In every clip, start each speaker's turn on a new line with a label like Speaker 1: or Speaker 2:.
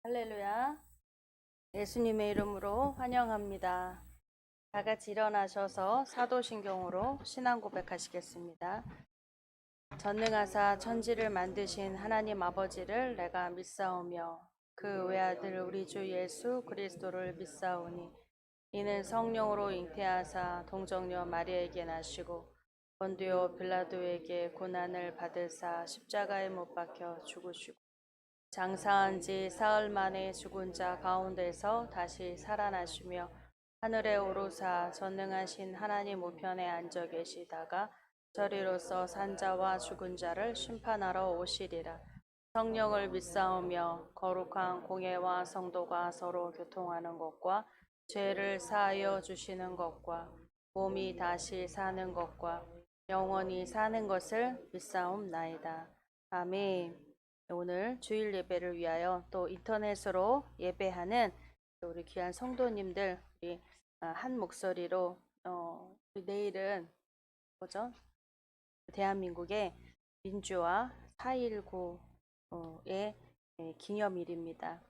Speaker 1: 할렐루야. 예수님의 이름으로 환영합니다. 다 같이 일어나셔서 사도신경으로 신앙 고백하시겠습니다. 전능하사 천지를 만드신 하나님 아버지를 내가 믿사오며 그 외아들 우리 주 예수 그리스도를 믿사오니 이는 성령으로 잉태하사 동정녀 마리아에게 나시고 본디오 빌라도에게 고난을 받으사 십자가에 못 박혀 죽으시고 장사한 지 사흘 만에 죽은 자 가운데서 다시 살아나시며 하늘에 오르사 전능하신 하나님 우편에 앉아 계시다가 저리로서 산자와 죽은 자를 심판하러 오시리라. 성령을 믿사오며 거룩한 공예와 성도가 서로 교통하는 것과 죄를 사하여 주시는 것과 몸이 다시 사는 것과 영원히 사는 것을 믿사옵나이다. 아멘. 오늘 주일 예배를 위하여 또 인터넷으로 예배하는 우리 귀한 성도님들 우리 한 목소리로 우리 내일은 뭐죠? 대한민국의 민주화 4.19의 기념일입니다.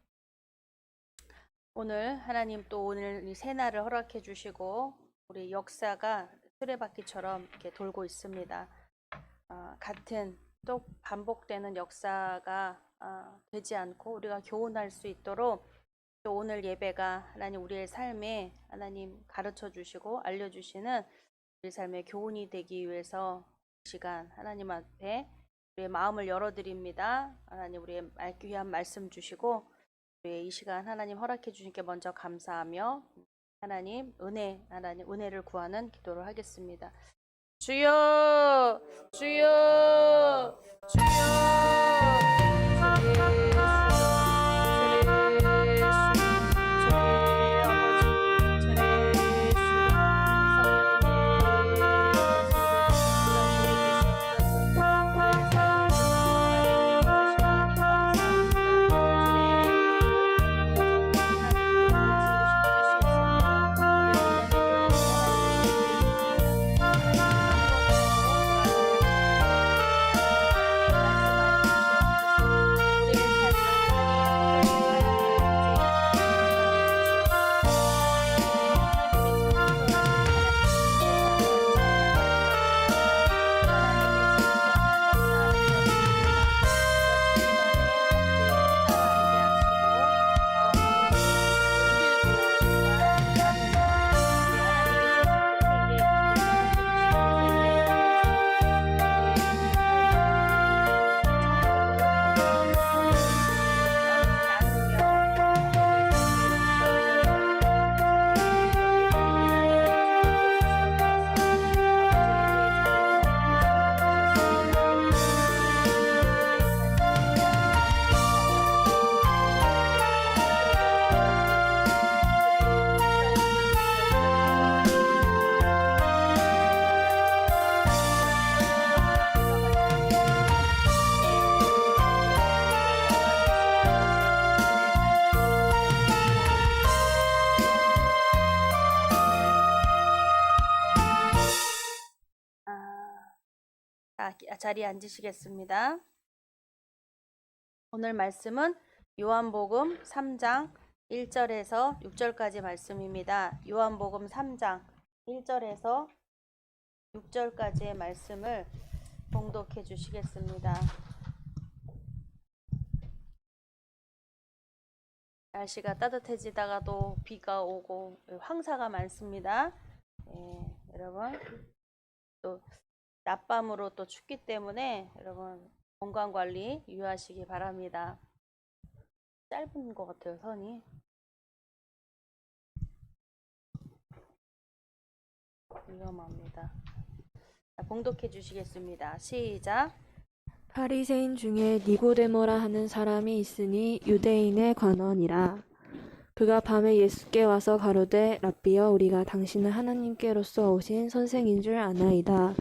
Speaker 1: 오늘 하나님 또 오늘 이 새날을 허락해 주시고 우리 역사가 수레바퀴처럼 이렇게 돌고 있습니다. 같은 또 반복되는 역사가 되지 않고 우리가 교훈할 수 있도록 또 오늘 예배가 하나님 우리의 삶에 하나님 가르쳐 주시고 알려주시는 우리 삶의 교훈이 되기 위해서 이 시간 하나님 앞에 우리의 마음을 열어드립니다. 하나님 우리의 귀한 말씀 주시고 우리의 이 시간 하나님 허락해 주시니께 먼저 감사하며 하나님 은혜를 구하는 기도를 하겠습니다. 주여 주여 주여 자리에 앉으시겠습니다. 오늘 말씀은 요한복음 3장 1절에서 6절까지 말씀입니다. 요한복음 3장 1절에서 6절까지의 말씀을 봉독해 주시겠습니다. 날씨가 따뜻해지다가도 비가 오고 황사가 많습니다. 여러분 또 낮밤으로 또 춥기 때문에 여러분 건강관리 유의하시기 바랍니다. 짧은 것 같아요, 선이. 위험합니다. 봉독해 주시겠습니다. 시작.
Speaker 2: 바리새인 중에 니고데모라 하는 사람이 있으니 유대인의 관원이라. 그가 밤에 예수께 와서 가로되 랍비여 우리가 당신은 하나님께로서 오신 선생인 줄 아나이다.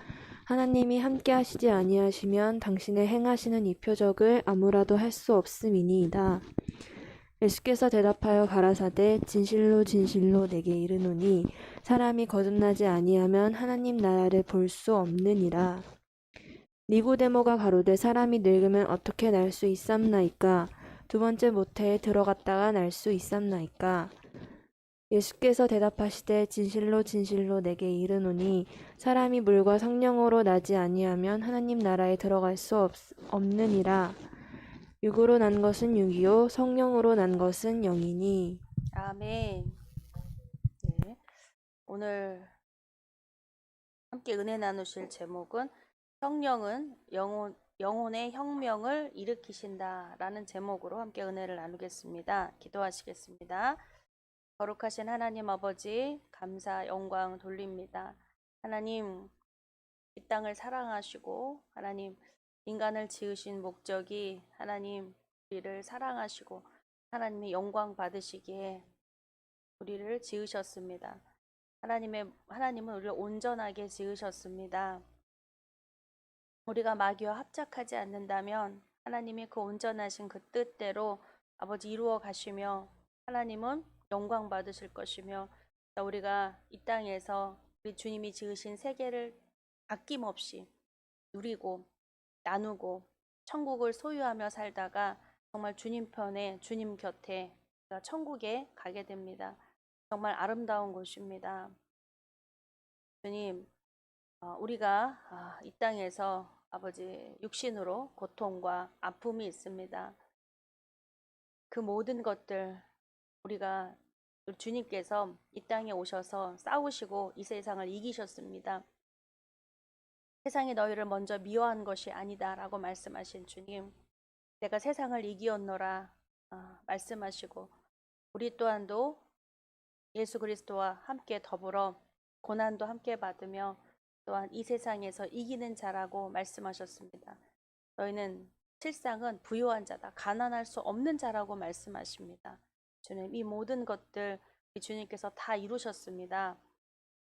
Speaker 2: 하나님이 함께 하시지 아니하시면 당신의 행하시는 이 표적을 아무라도 할 수 없음이니이다. 예수께서 대답하여 가라사대 진실로 진실로 내게 이르노니 사람이 거듭나지 아니하면 하나님 나라를 볼 수 없느니라. 니고데모가 가로되 사람이 늙으면 어떻게 날 수 있삼나이까? 두 번째 모태에 들어갔다가 날 수 있었나이까? 예수께서 대답하시되 진실로 진실로 내게 이르노니 사람이 물과 성령으로 나지 아니하면 하나님 나라에 들어갈 수 없느니라. 육으로 난 것은 육이요 성령으로 난 것은 영이니.
Speaker 1: 아멘. 네. 오늘 함께 은혜 나누실 제목은 성령은 영혼의 혁명을 일으키신다라는 제목으로 함께 은혜를 나누겠습니다. 기도하시겠습니다. 거룩하신 하나님 아버지, 감사 영광 돌립니다. 하나님, 이 땅을 사랑하시고 하나님 인간을 지으신 목적이 하나님 우리를 사랑하시고 하나님의 영광 받으시기에 우리를 지으셨습니다. 하나님은 우리를 온전하게 지으셨습니다. 우리가 마귀와 합작하지 않는다면 하나님이 그 온전하신 그 뜻대로 아버지 이루어 가시며 하나님은 영광 받으실 것이며 우리가 이 땅에서 우리 주님이 지으신 세계를 아낌없이 누리고 나누고 천국을 소유하며 살다가 정말 주님 편에 주님 곁에 천국에 가게 됩니다. 정말 아름다운 곳입니다. 주님, 우리가 이 땅에서 아버지 육신으로 고통과 아픔이 있습니다. 그 모든 것들 우리가 주님께서 이 땅에 오셔서 싸우시고 이 세상을 이기셨습니다. 세상이 너희를 먼저 미워한 것이 아니다라고 말씀하신 주님, 내가 세상을 이기었노라 말씀하시고 우리 또한도 예수 그리스도와 함께 더불어 고난도 함께 받으며 또한 이 세상에서 이기는 자라고 말씀하셨습니다. 너희는 실상은 부유한 자다, 가난할 수 없는 자라고 말씀하십니다. 주님, 이 모든 것들 주님께서 다 이루셨습니다.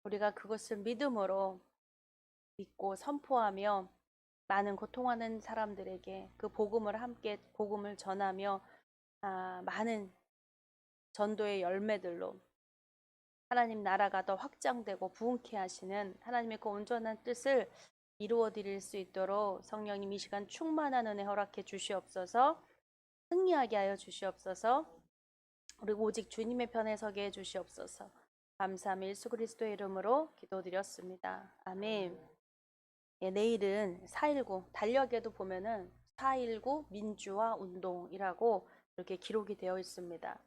Speaker 1: 우리가 그것을 믿음으로 믿고 선포하며 많은 고통하는 사람들에게 그 복음을 함께 복음을 전하며 많은 전도의 열매들로 하나님 나라가 더 확장되고 부흥케 하시는 하나님의 그 온전한 뜻을 이루어 드릴 수 있도록 성령님 이 시간 충만한 은혜 허락해 주시옵소서. 승리하게 하여 주시옵소서. 우리 오직 주님의 편에 서게 해 주시옵소서. 감사함 예수 그리스도의 이름으로 기도드렸습니다. 아멘. 예, 내일은 4.19 달력에도 보면은 4.19 민주화 운동이라고 이렇게 기록이 되어 있습니다.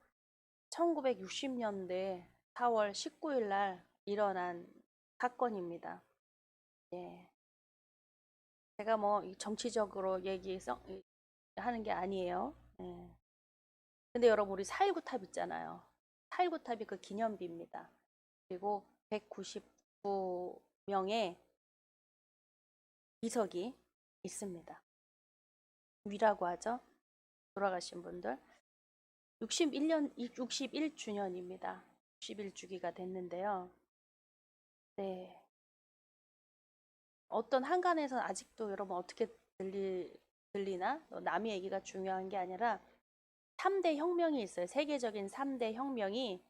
Speaker 1: 1960년대 4월 19일 날 일어난 사건입니다. 예. 제가 뭐 정치적으로 하는 게 아니에요. 예. 근데 여러분 우리 4.19 탑 있잖아요. 4.19 탑이 그 기념비입니다. 그리고 199명의 비석이 있습니다. 위라고 하죠. 돌아가신 분들. 61주년입니다. 61주기가 됐는데요. 네. 어떤 한간에서는 아직도 여러분 어떻게 들리나? 남의 얘기가 중요한 게 아니라 3대 혁명이 있어요. 세계적인 3대 혁명이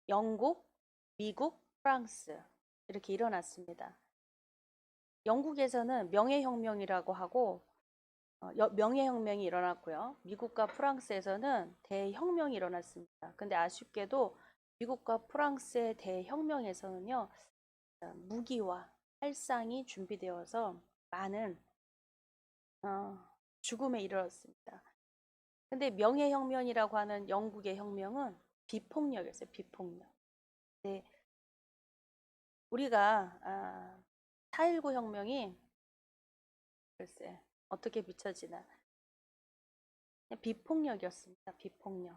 Speaker 1: 영국, 미국, 프랑스 이렇게 일어났습니다. 영국에서는 명예혁명이라고 하고 명예혁명이 일어났고요. 미국과 프랑스에서는 대혁명이 일어났습니다. 근데 아쉽게도 미국과 프랑스의 대혁명에서는요, 무기와 살상이 준비되어서 많은 죽음에 이르렀습니다. 근데 명예혁명이라고 하는 영국의 혁명은 비폭력이었어요. 비폭력. 네, 우리가 4.19 혁명이 글쎄 어떻게 비춰지나 그냥 비폭력이었습니다. 비폭력.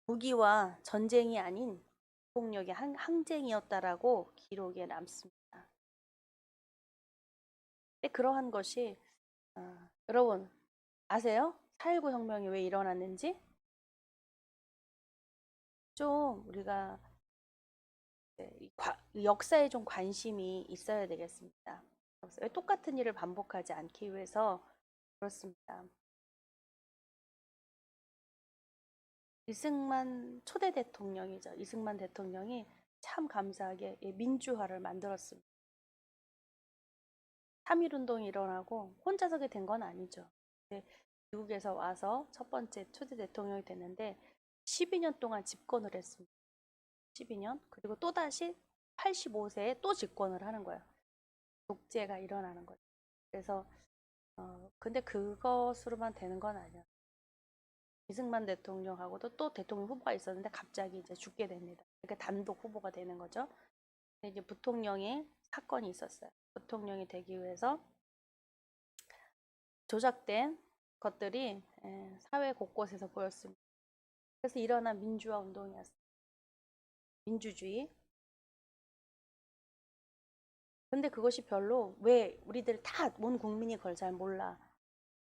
Speaker 1: 무기와 전쟁이 아닌 비폭력의 항쟁이었다라고 기록에 남습니다. 근데 그러한 것이 여러분 아세요? 4.19 혁명이 왜 일어났는지? 좀 우리가 역사에 좀 관심이 있어야 되겠습니다. 왜 똑같은 일을 반복하지 않기 위해서 그렇습니다. 이승만 초대 대통령이죠. 이승만 대통령이 참 감사하게 민주화를 만들었습니다. 3.1운동이 일어나고 혼자서게 된 건 아니죠. 미국에서 와서 첫 번째 초대 대통령이 됐는데 12년 동안 집권을 했습니다. 12년. 그리고 또다시 85세에 또 집권을 하는 거예요. 독재가 일어나는 거죠. 그래서 근데 그것으로만 되는 건 아니야. 이승만 대통령하고도 또 대통령 후보가 있었는데 갑자기 이제 죽게 됩니다. 그러니까 단독 후보가 되는 거죠. 근데 이제 부통령의 사건이 있었어요. 부통령이 되기 위해서 조작된 것들이 사회 곳곳에서 보였습니다. 그래서 일어난 민주화 운동이었어요. 민주주의. 근데 그것이 별로 왜 우리들 다 온 국민이 그걸 잘 몰라.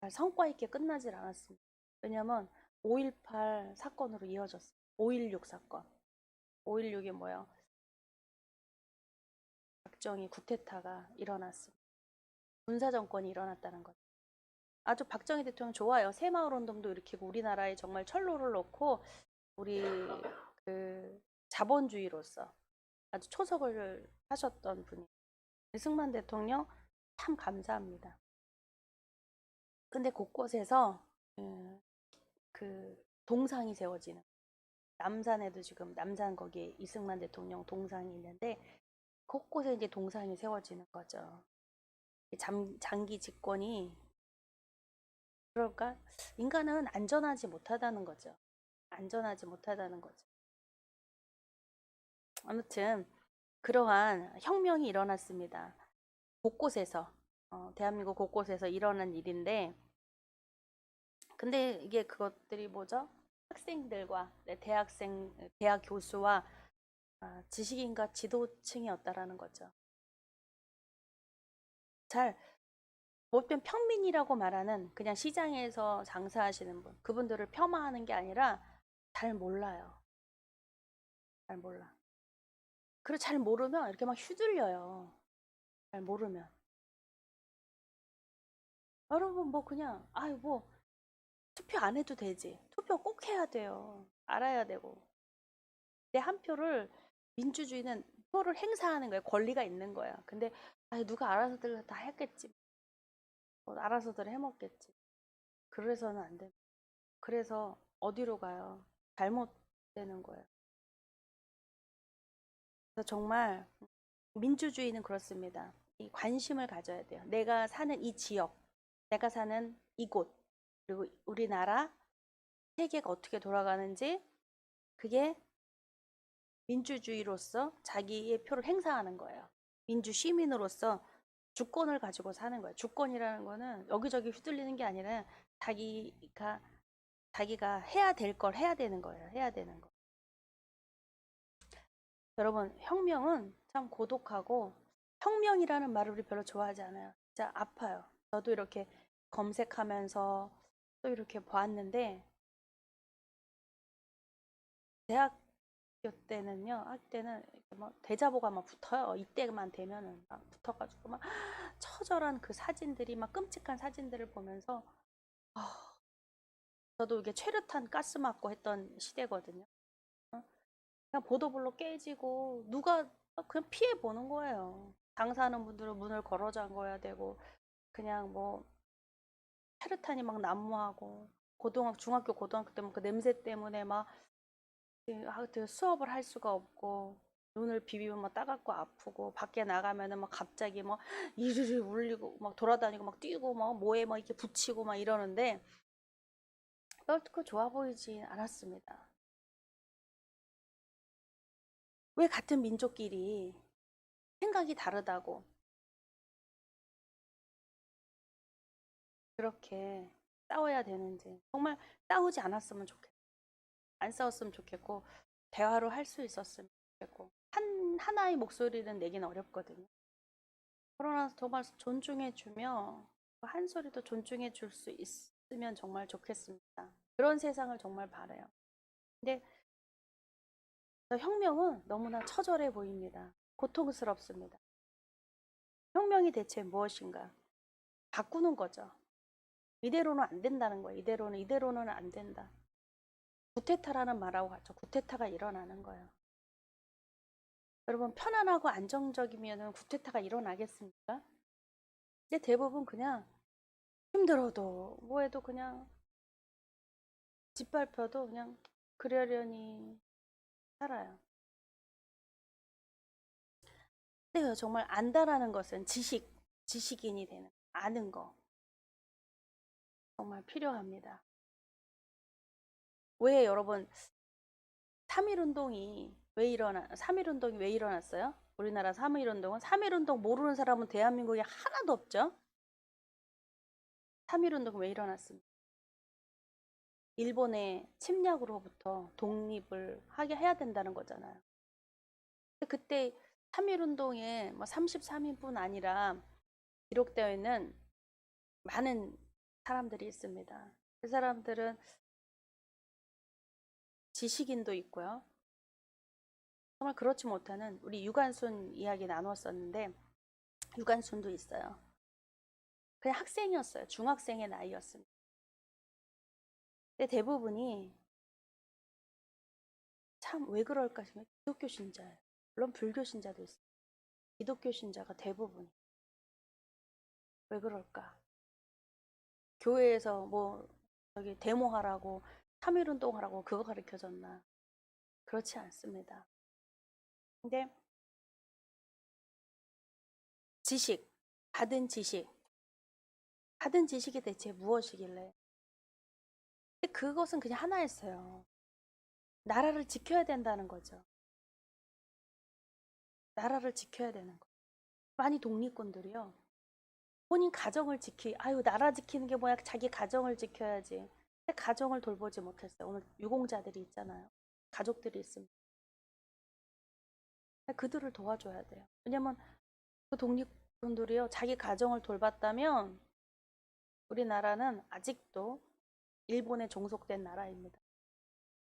Speaker 1: 잘 성과 있게 끝나질 않았습니다. 왜냐면 5.18 사건으로 이어졌어요. 5.16 사건. 5.16이 뭐예요? 박정희 쿠데타가 일어났습니다. 군사정권이 일어났다는 거죠. 아주 박정희 대통령 좋아요. 새마을운동도 일으키고 우리나라에 정말 철로를 놓고 우리 그 자본주의로서 아주 초석을 하셨던 분이 이승만 대통령 참 감사합니다. 근데 곳곳에서 그 동상이 세워지는 남산에도 지금 남산 거기에 이승만 대통령 동상이 있는데 곳곳에 이제 동상이 세워지는 거죠. 장기 집권이 그럴까? 인간은 안전하지 못하다는 거죠. 안전하지 못하다는 거죠. 아무튼 그러한 혁명이 일어났습니다. 곳곳에서 대한민국 곳곳에서 일어난 일인데 근데 이게 그것들이 뭐죠? 학생들과 대학 교수와 지식인과 지도층이었다라는 거죠. 잘 보편 평민이라고 말하는 그냥 시장에서 장사하시는 분, 그분들을 폄하하는 게 아니라 잘 몰라요. 잘 몰라. 그리고 잘 모르면 이렇게 막 휘둘려요. 잘 모르면. 여러분 뭐 그냥 아유 뭐 투표 안 해도 되지. 투표 꼭 해야 돼요. 알아야 되고. 내 한 표를 민주주의는 표를 행사하는 거예요. 권리가 있는 거야. 근데 아유 누가 알아서들 다 했겠지. 뭐 알아서들 해먹겠지. 그래서는 안 돼. 그래서 어디로 가요? 잘못되는 거예요. 그래서 정말 민주주의는 그렇습니다. 이 관심을 가져야 돼요. 내가 사는 이 지역, 내가 사는 이곳, 그리고 우리나라, 세계가 어떻게 돌아가는지 그게 민주주의로서 자기의 표를 행사하는 거예요. 민주 시민으로서 주권을 가지고 사는 거예요. 주권이라는 거는 여기저기 휘둘리는 게 아니라 자기가 해야 될 걸 해야 되는 거예요. 해야 되는 거. 여러분, 혁명은 참 고독하고 혁명이라는 말을 우리 별로 좋아하지 않아요. 진짜 아파요. 저도 이렇게 검색하면서 또 이렇게 보았는데 대학교 때는요, 학 때는 뭐 대자보가 막 붙어요. 이때만 되면은 막 붙어가지고 막 처절한 그 사진들이 막 끔찍한 사진들을 보면서 저도 이게 최루탄 가스 맞고 했던 시대거든요. 그냥 보도블록 깨지고 누가 그냥 피해 보는 거예요. 장사하는 분들은 문을 걸어 잠궈야 되고 그냥 뭐 체르탄이 막 난무하고 중학교 고등학교 때문에 그 냄새 때문에 막 수업을 할 수가 없고 눈을 비비면 막 따갑고 아프고 밖에 나가면은 막 갑자기 막 이르르 울리고 막 돌아다니고 막 뛰고 막 뭐에 막 이렇게 붙이고 막 이러는데 별거 좋아 보이지 않았습니다. 왜 같은 민족끼리 생각이 다르다고 그렇게 싸워야 되는지 정말 싸우지 않았으면 좋겠고 안 싸웠으면 좋겠고 대화로 할 수 있었으면 좋겠고 하나의 목소리는 내긴 어렵거든요. 그러나 정말 존중해주며 한 소리도 존중해줄 수 있으면 정말 좋겠습니다. 그런 세상을 정말 바라요. 근데 혁명은 너무나 처절해 보입니다. 고통스럽습니다. 혁명이 대체 무엇인가? 바꾸는 거죠. 이대로는 안 된다는 거예요. 이대로는 안 된다. 구테타라는 말하고 같죠. 구테타가 일어나는 거예요. 여러분 편안하고 안정적이면 구테타가 일어나겠습니까? 이제 대부분 그냥 힘들어도 뭐해도 그냥 짓밟혀도 그냥 그러려니 살아요. 근데 정말 안다라는 것은 지식인이 되는, 아는 거 정말 필요합니다. 왜 여러분 3.1운동이 왜 일어났어요? 우리나라 3.1운동은 3.1운동 모르는 사람은 대한민국에 하나도 없죠? 3.1운동 왜 일어났습니까? 일본의 침략으로부터 독립을 하게 해야 된다는 거잖아요. 근데 그때 3.1운동에 뭐 33인뿐 아니라 기록되어 있는 많은 사람들이 있습니다. 그 사람들은 지식인도 있고요. 정말 그렇지 못하는, 우리 유관순 이야기 나눴었는데 유관순도 있어요. 그냥 학생이었어요. 중학생의 나이였습니다. 근데 대부분이 참 왜 그럴까 싶으면 기독교 신자예요. 물론 불교 신자도 있어요. 기독교 신자가 대부분. 왜 그럴까? 교회에서 뭐 저기 데모하라고 3.1운동 하라고 그거 가르쳐줬나? 그렇지 않습니다. 근데 지식, 받은 지식, 받은 지식이 대체 무엇이길래? 근데 그것은 그냥 하나였어요. 나라를 지켜야 된다는 거죠. 나라를 지켜야 되는 거. 많이 독립군들이요. 본인 가정을 아유, 나라 지키는 게 뭐야? 자기 가정을 지켜야지. 근데 가정을 돌보지 못했어요. 오늘 유공자들이 있잖아요. 가족들이 있습니다. 그들을 도와줘야 돼요. 왜냐면 그 독립군들이요, 자기 가정을 돌봤다면 우리나라는 아직도 일본에 종속된 나라입니다.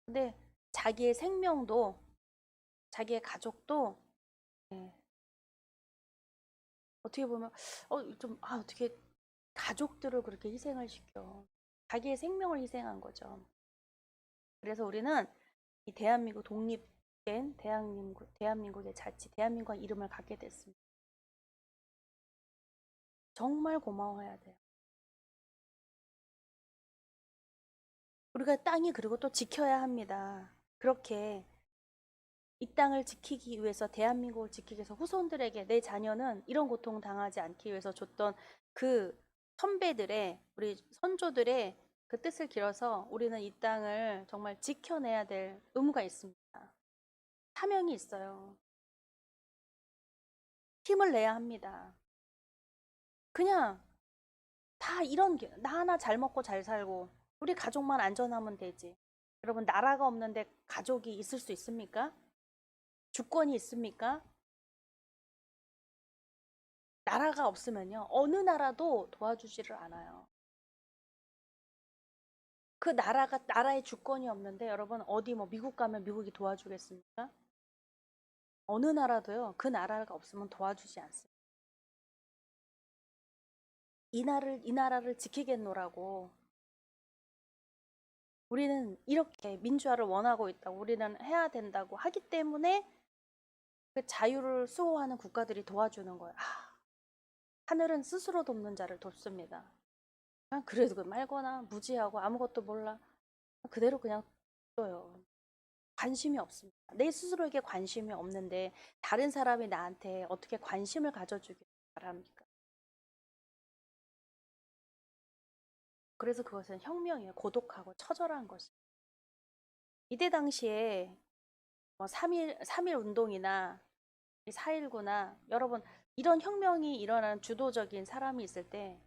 Speaker 1: 근데 자기의 생명도, 자기의 가족도, 예, 어떻게 보면 어떻게 가족들을 그렇게 희생을 시켜. 자기의 생명을 희생한 거죠. 그래서 우리는 이 대한민국 독립된 대한민국의 자치, 대한민국 이름을 갖게 됐습니다. 정말 고마워해야 돼요. 우리가 땅이 그리고 또 지켜야 합니다. 그렇게 이 땅을 지키기 위해서, 대한민국을 지키기 위해서 후손들에게, 내 자녀는 이런 고통 당하지 않기 위해서 줬던 그 선배들의, 우리 선조들의 그 뜻을 기려서 우리는 이 땅을 정말 지켜내야 될 의무가 있습니다. 사명이 있어요. 힘을 내야 합니다. 그냥 다 이런 나 하나 잘 먹고 잘 살고 우리 가족만 안전하면 되지. 여러분, 나라가 없는데 가족이 있을 수 있습니까? 주권이 있습니까? 나라가 없으면요, 어느 나라도 도와주지를 않아요. 그 나라의 주권이 없는데, 여러분, 어디 뭐 미국 가면 미국이 도와주겠습니까? 어느 나라도요, 그 나라가 없으면 도와주지 않습니다. 이 나라를 지키겠노라고. 우리는 이렇게 민주화를 원하고 있다고, 우리는 해야 된다고 하기 때문에 그 자유를 수호하는 국가들이 도와주는 거예요. 하늘은 스스로 돕는 자를 돕습니다. 그래도 말거나 무지하고 아무것도 몰라, 그대로 그냥 둬요. 관심이 없습니다. 내 스스로에게 관심이 없는데 다른 사람이 나한테 어떻게 관심을 가져주길 바랍니까? 그래서 그것은 혁명이에요. 고독하고 처절한 것이. 이때 당시에 뭐 3.1 운동이나 4.19나 여러분, 이런 혁명이 일어난 주도적인 사람이 있을 때,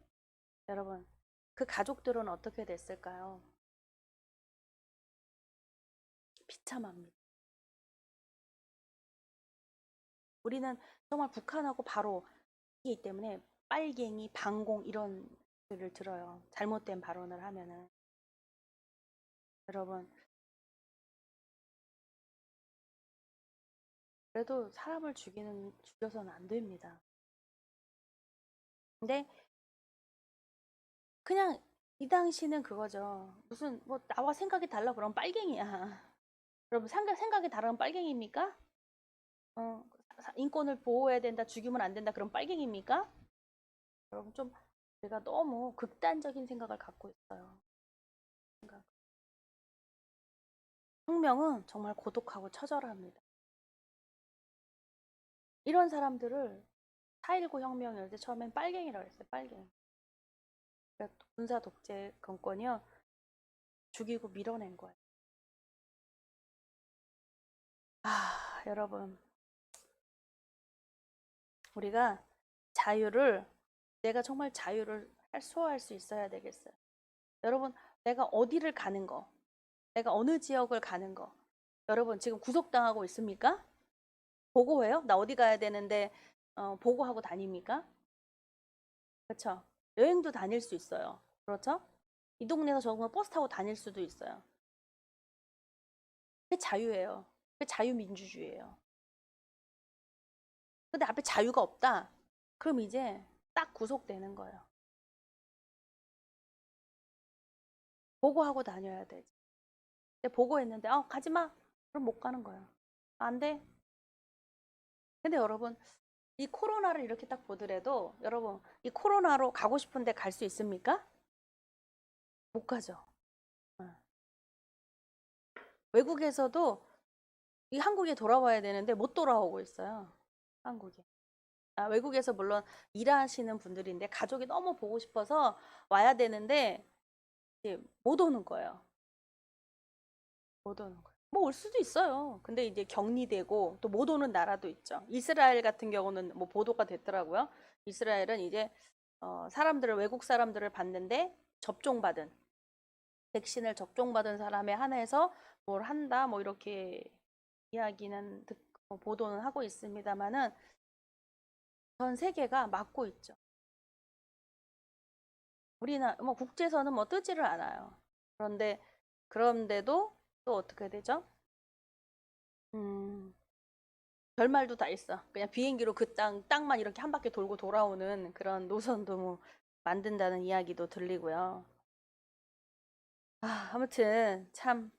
Speaker 1: 여러분, 그 가족들은 어떻게 됐을까요? 비참합니다. 우리는 정말 북한하고 바로 이기 때문에 빨갱이, 반공 이런 를 들어요. 잘못된 발언을 하면은. 여러분, 그래도 사람을 죽여서는 안 됩니다. 근데 그냥 이 당시는 그거죠. 무슨 뭐 나와 생각이 달라 그럼 빨갱이야. 여러분, 생각이 다르면 빨갱이입니까? 인권을 보호해야 된다, 죽이면 안 된다, 그럼 빨갱이입니까? 여러분 좀 우리가 너무 극단적인 생각을 갖고 있어요. 혁명은 정말 고독하고 처절합니다. 이런 사람들을 4.19 혁명일 때 처음엔 빨갱이라고 했어요. 빨갱이. 그러니까 군사 독재 정권이요. 죽이고 밀어낸 거예요. 여러분. 우리가 내가 정말 자유를 소화할 수 있어야 되겠어요. 여러분, 내가 어디를 가는 거, 내가 어느 지역을 가는 거, 여러분 지금 구속당하고 있습니까? 보고해요? 나 어디 가야 되는데 보고하고 다닙니까? 그렇죠? 여행도 다닐 수 있어요. 그렇죠? 이 동네에서 저 동네 버스 타고 다닐 수도 있어요. 그게 자유예요. 그게 자유민주주의예요. 근데 앞에 자유가 없다? 그럼 이제 딱 구속되는 거예요. 보고하고 다녀야 되지. 근데 보고했는데 가지 마. 그럼 못 가는 거예요. 안 돼. 근데 여러분 이 코로나를 이렇게 딱 보더라도 여러분 이 코로나로 가고 싶은데 갈 수 있습니까? 못 가죠. 외국에서도 이 한국에 돌아와야 되는데 못 돌아오고 있어요. 한국에. 외국에서 물론 일하시는 분들인데 가족이 너무 보고 싶어서 와야 되는데 이제 못 오는 거예요. 못 오는 거예요. 뭐 올 수도 있어요. 근데 이제 격리되고 또 못 오는 나라도 있죠. 이스라엘 같은 경우는 뭐 보도가 됐더라고요. 이스라엘은 이제 외국 사람들을 봤는데 백신을 접종받은 사람에 한해서 뭘 한다 뭐 이렇게 이야기는 보도는 하고 있습니다만은 전 세계가 막고 있죠. 우리나라 뭐 국제선은 뭐 뜨지를 않아요. 그런데도 또 어떻게 되죠? 별말도 다 있어. 그냥 비행기로 그 땅만 이렇게 한 바퀴 돌고 돌아오는 그런 노선도 뭐 만든다는 이야기도 들리고요. 아무튼 참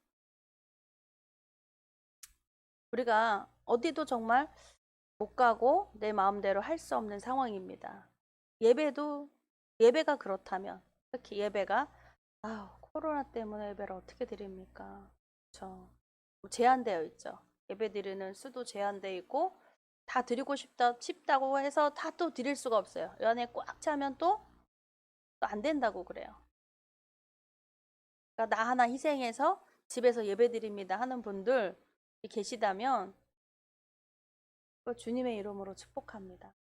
Speaker 1: 우리가 어디도 정말 못 가고 내 마음대로 할 수 없는 상황입니다. 예배가 그렇다면 특히 예배가 코로나 때문에 예배를 어떻게 드립니까? 그렇죠. 제한되어 있죠. 예배 드리는 수도 제한되어 있고 다 드리고 싶다고 해서 다 또 드릴 수가 없어요. 연에 꽉 차면 또 안 된다고 그래요. 그러니까 나 하나 희생해서 집에서 예배 드립니다 하는 분들 계시다면 주님의 이름으로 축복합니다.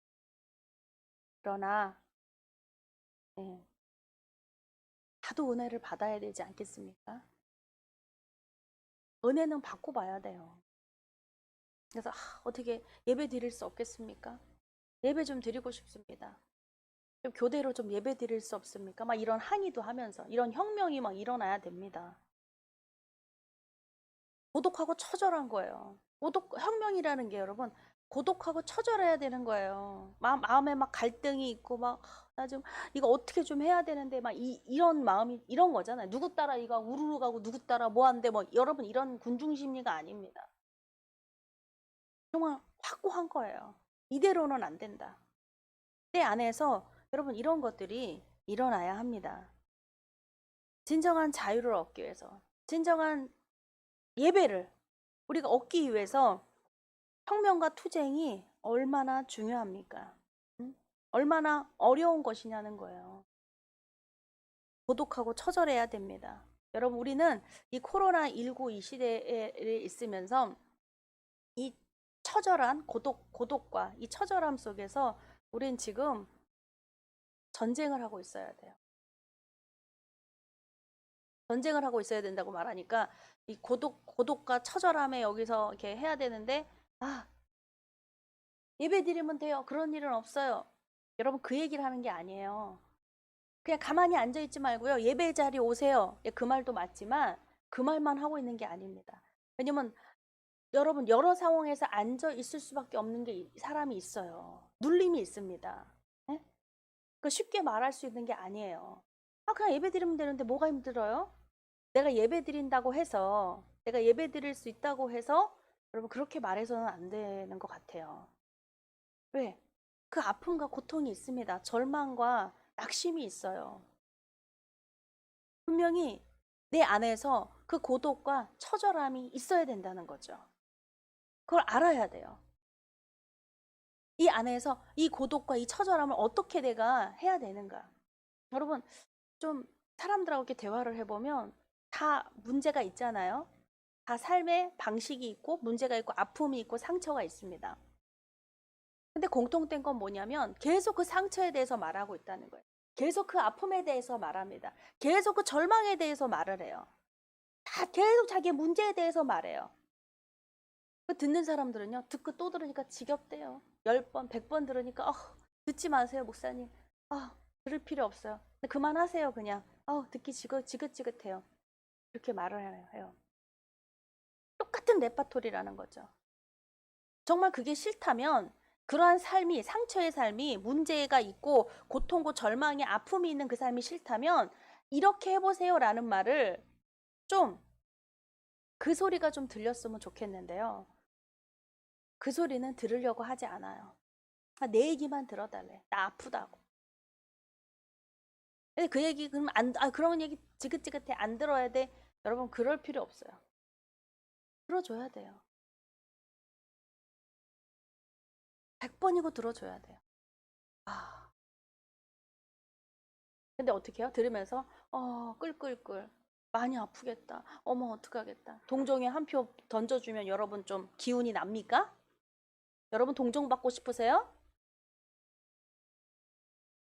Speaker 1: 그러나 다도 은혜를 받아야 되지 않겠습니까? 은혜는 받고 봐야 돼요. 그래서 어떻게 예배 드릴 수 없겠습니까? 예배 좀 드리고 싶습니다. 좀 교대로 좀 예배 드릴 수 없습니까? 막 이런 항의도 하면서 이런 혁명이 막 일어나야 됩니다. 고독하고 처절한 거예요. 혁명이라는 게 여러분 고독하고 처절해야 되는 거예요. 마음에 막 갈등이 있고 나 지금 이거 어떻게 좀 해야 되는데 이런 마음이 이런 거잖아요. 누구 따라 이거 우르르 가고 누구 따라 뭐 하는데 여러분 이런 군중 심리가 아닙니다. 정말 확고한 거예요. 이대로는 안 된다. 때 안에서 여러분 이런 것들이 일어나야 합니다. 진정한 자유를 얻기 위해서 진정한 예배를 우리가 얻기 위해서 혁명과 투쟁이 얼마나 중요합니까? 얼마나 어려운 것이냐는 거예요. 고독하고 처절해야 됩니다. 여러분 우리는 이 코로나19 이 시대에 있으면서 이 처절한 고독과 이 처절함 속에서 우린 지금 전쟁을 하고 있어야 돼요. 전쟁을 하고 있어야 된다고 말하니까 이 고독과 처절함에 여기서 이렇게 해야 되는데 예배 드리면 돼요. 그런 일은 없어요. 여러분 그 얘기를 하는 게 아니에요. 그냥 가만히 앉아있지 말고요. 예배 자리 오세요. 그 말도 맞지만 그 말만 하고 있는 게 아닙니다. 왜냐면 여러분 여러 상황에서 앉아 있을 수밖에 없는 게 사람이 있어요. 눌림이 있습니다. 네? 그 쉽게 말할 수 있는 게 아니에요. 그냥 예배 드리면 되는데 뭐가 힘들어요? 내가 예배 드린다고 해서 내가 예배 드릴 수 있다고 해서 여러분 그렇게 말해서는 안 되는 것 같아요. 왜? 그 아픔과 고통이 있습니다. 절망과 낙심이 있어요. 분명히 내 안에서 그 고독과 처절함이 있어야 된다는 거죠. 그걸 알아야 돼요. 이 안에서 이 고독과 이 처절함을 어떻게 내가 해야 되는가. 여러분, 좀 사람들하고 이렇게 대화를 해보면 다 문제가 있잖아요. 다 삶의 방식이 있고 문제가 있고 아픔이 있고 상처가 있습니다. 근데 공통된 건 뭐냐면 계속 그 상처에 대해서 말하고 있다는 거예요. 계속 그 아픔에 대해서 말합니다. 계속 그 절망에 대해서 말을 해요. 다 계속 자기의 문제에 대해서 말해요. 그 듣는 사람들은요, 듣고 또 들으니까 지겹대요. 10번, 100번 들으니까, 듣지 마세요, 목사님. 들을 필요 없어요. 그만하세요, 그냥. 듣기 지긋지긋해요. 이렇게 말을 해요. 똑같은 레파토리라는 거죠. 정말 그게 싫다면, 그러한 삶이, 상처의 삶이 문제가 있고, 고통고 절망이 아픔이 있는 그 삶이 싫다면, 이렇게 해보세요라는 말을 좀, 그 소리가 좀 들렸으면 좋겠는데요. 그 소리는 들으려고 하지 않아요. 내 얘기만 들어달래. 나 아프다고. 근데 그 얘기 그러면 그런 얘기 지긋지긋해 안 들어야 돼. 여러분 그럴 필요 없어요. 들어줘야 돼요. 100번이고 들어줘야 돼요. 근데 어떻게 해요? 들으면서 끌끌끌 많이 아프겠다. 어머 어떡하겠다. 동정에 한 표 던져주면 여러분 좀 기운이 납니까? 여러분 동정 받고 싶으세요?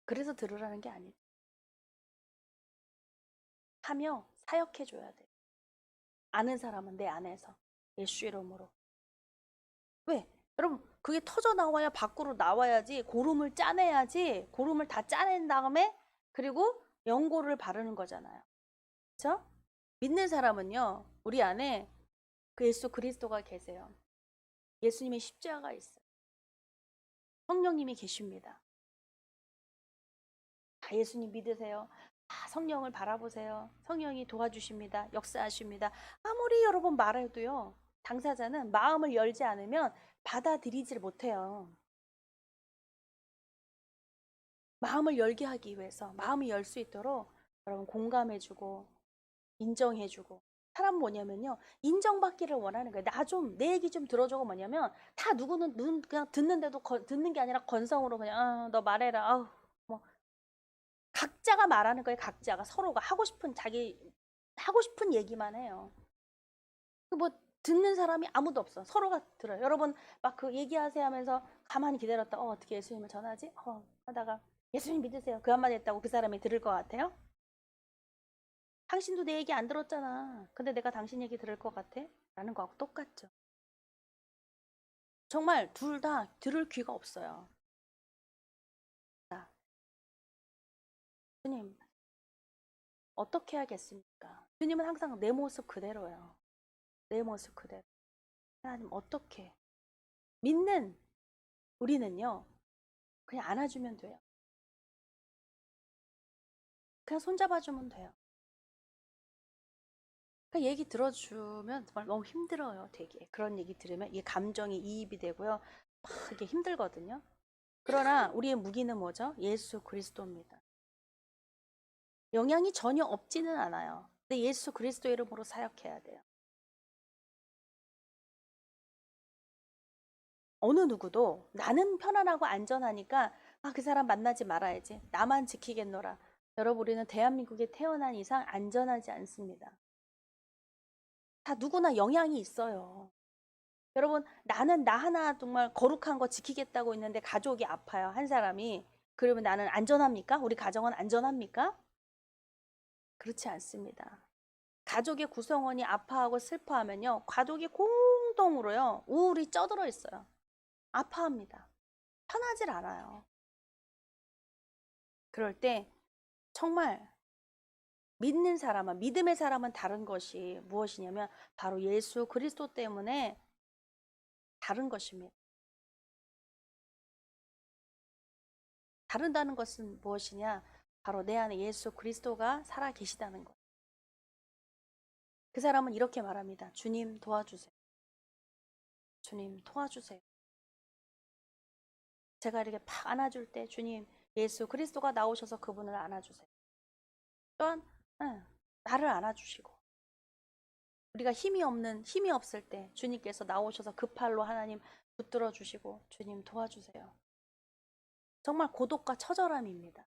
Speaker 1: 그래서 들으라는 게 아니에요. 하며 사역해줘야 돼요. 아는 사람은 내 안에서 예수 이름으로. 왜? 여러분 그게 터져 나와야 밖으로 나와야지 고름을 짜내야지 고름을 다 짜낸 다음에 그리고 연고를 바르는 거잖아요. 그렇죠? 믿는 사람은요. 우리 안에 그 예수 그리스도가 계세요. 예수님의 십자가가 있어요. 성령님이 계십니다. 다 예수님 믿으세요. 다 성령을 바라보세요. 성령이 도와주십니다. 역사하십니다. 아무리 여러분 말해도요. 당사자는 마음을 열지 않으면 받아들이질 못해요. 마음을 열게 하기 위해서 마음이 열 수 있도록 여러분 공감해주고 인정해주고 사람 뭐냐면요 인정받기를 원하는 거예요. 나 좀 내 얘기 좀 들어주고 뭐냐면 다 누구는 눈 그냥 듣는데도 듣는 게 아니라 건성으로 그냥 너 말해라 뭐 각자가 말하는 거예요. 각자가 서로가 하고 싶은 자기 하고 싶은 얘기만 해요. 뭐 듣는 사람이 아무도 없어. 서로가 들어요. 여러분 막 그 얘기하세요 하면서 가만히 기다렸다. 어떻게 예수님을 전하지? 하다가 예수님 믿으세요. 그 한마디 했다고 그 사람이 들을 것 같아요? 당신도 내 얘기 안 들었잖아. 근데 내가 당신 얘기 들을 것 같아? 라는 거하고 똑같죠. 정말 둘 다 들을 귀가 없어요. 자, 주님, 어떻게 하겠습니까? 주님은 항상 내 모습 그대로예요. 내 모습 그대로. 하나님, 어떻게? 믿는 우리는요, 그냥 안아주면 돼요. 그냥 손잡아주면 돼요. 그 얘기 들어주면 정말 너무 힘들어요, 되게. 그런 얘기 들으면 이게 감정이 이입이 되고요. 막 이게 힘들거든요. 그러나 우리의 무기는 뭐죠? 예수 그리스도입니다. 영향이 전혀 없지는 않아요. 근데 예수 그리스도 이름으로 사역해야 돼요. 어느 누구도 나는 편안하고 안전하니까 그 사람 만나지 말아야지. 나만 지키겠노라. 여러분 우리는 대한민국에 태어난 이상 안전하지 않습니다. 다 누구나 영향이 있어요. 여러분 나는 나 하나 정말 거룩한 거 지키겠다고 있는데 가족이 아파요. 한 사람이. 그러면 나는 안전합니까? 우리 가정은 안전합니까? 그렇지 않습니다. 가족의 구성원이 아파하고 슬퍼하면요. 가족이 공동으로요. 우울이 쪄들어 있어요. 아파합니다. 편하질 않아요. 그럴 때 정말 믿는 사람은 믿음의 사람은 다른 것이 무엇이냐면 바로 예수 그리스도 때문에 다른 것입니다. 다른다는 것은 무엇이냐? 바로 내 안에 예수 그리스도가 살아 계시다는 것. 그 사람은 이렇게 말합니다. 주님 도와주세요. 주님 도와주세요. 제가 이렇게 팍 안아줄 때 주님 예수 그리스도가 나오셔서 그분을 안아주세요. 또한 나를 안아주시고 우리가 힘이 없을 때 주님께서 나오셔서 그 팔로 하나님 붙들어 주시고 주님 도와주세요. 정말 고독과 처절함입니다.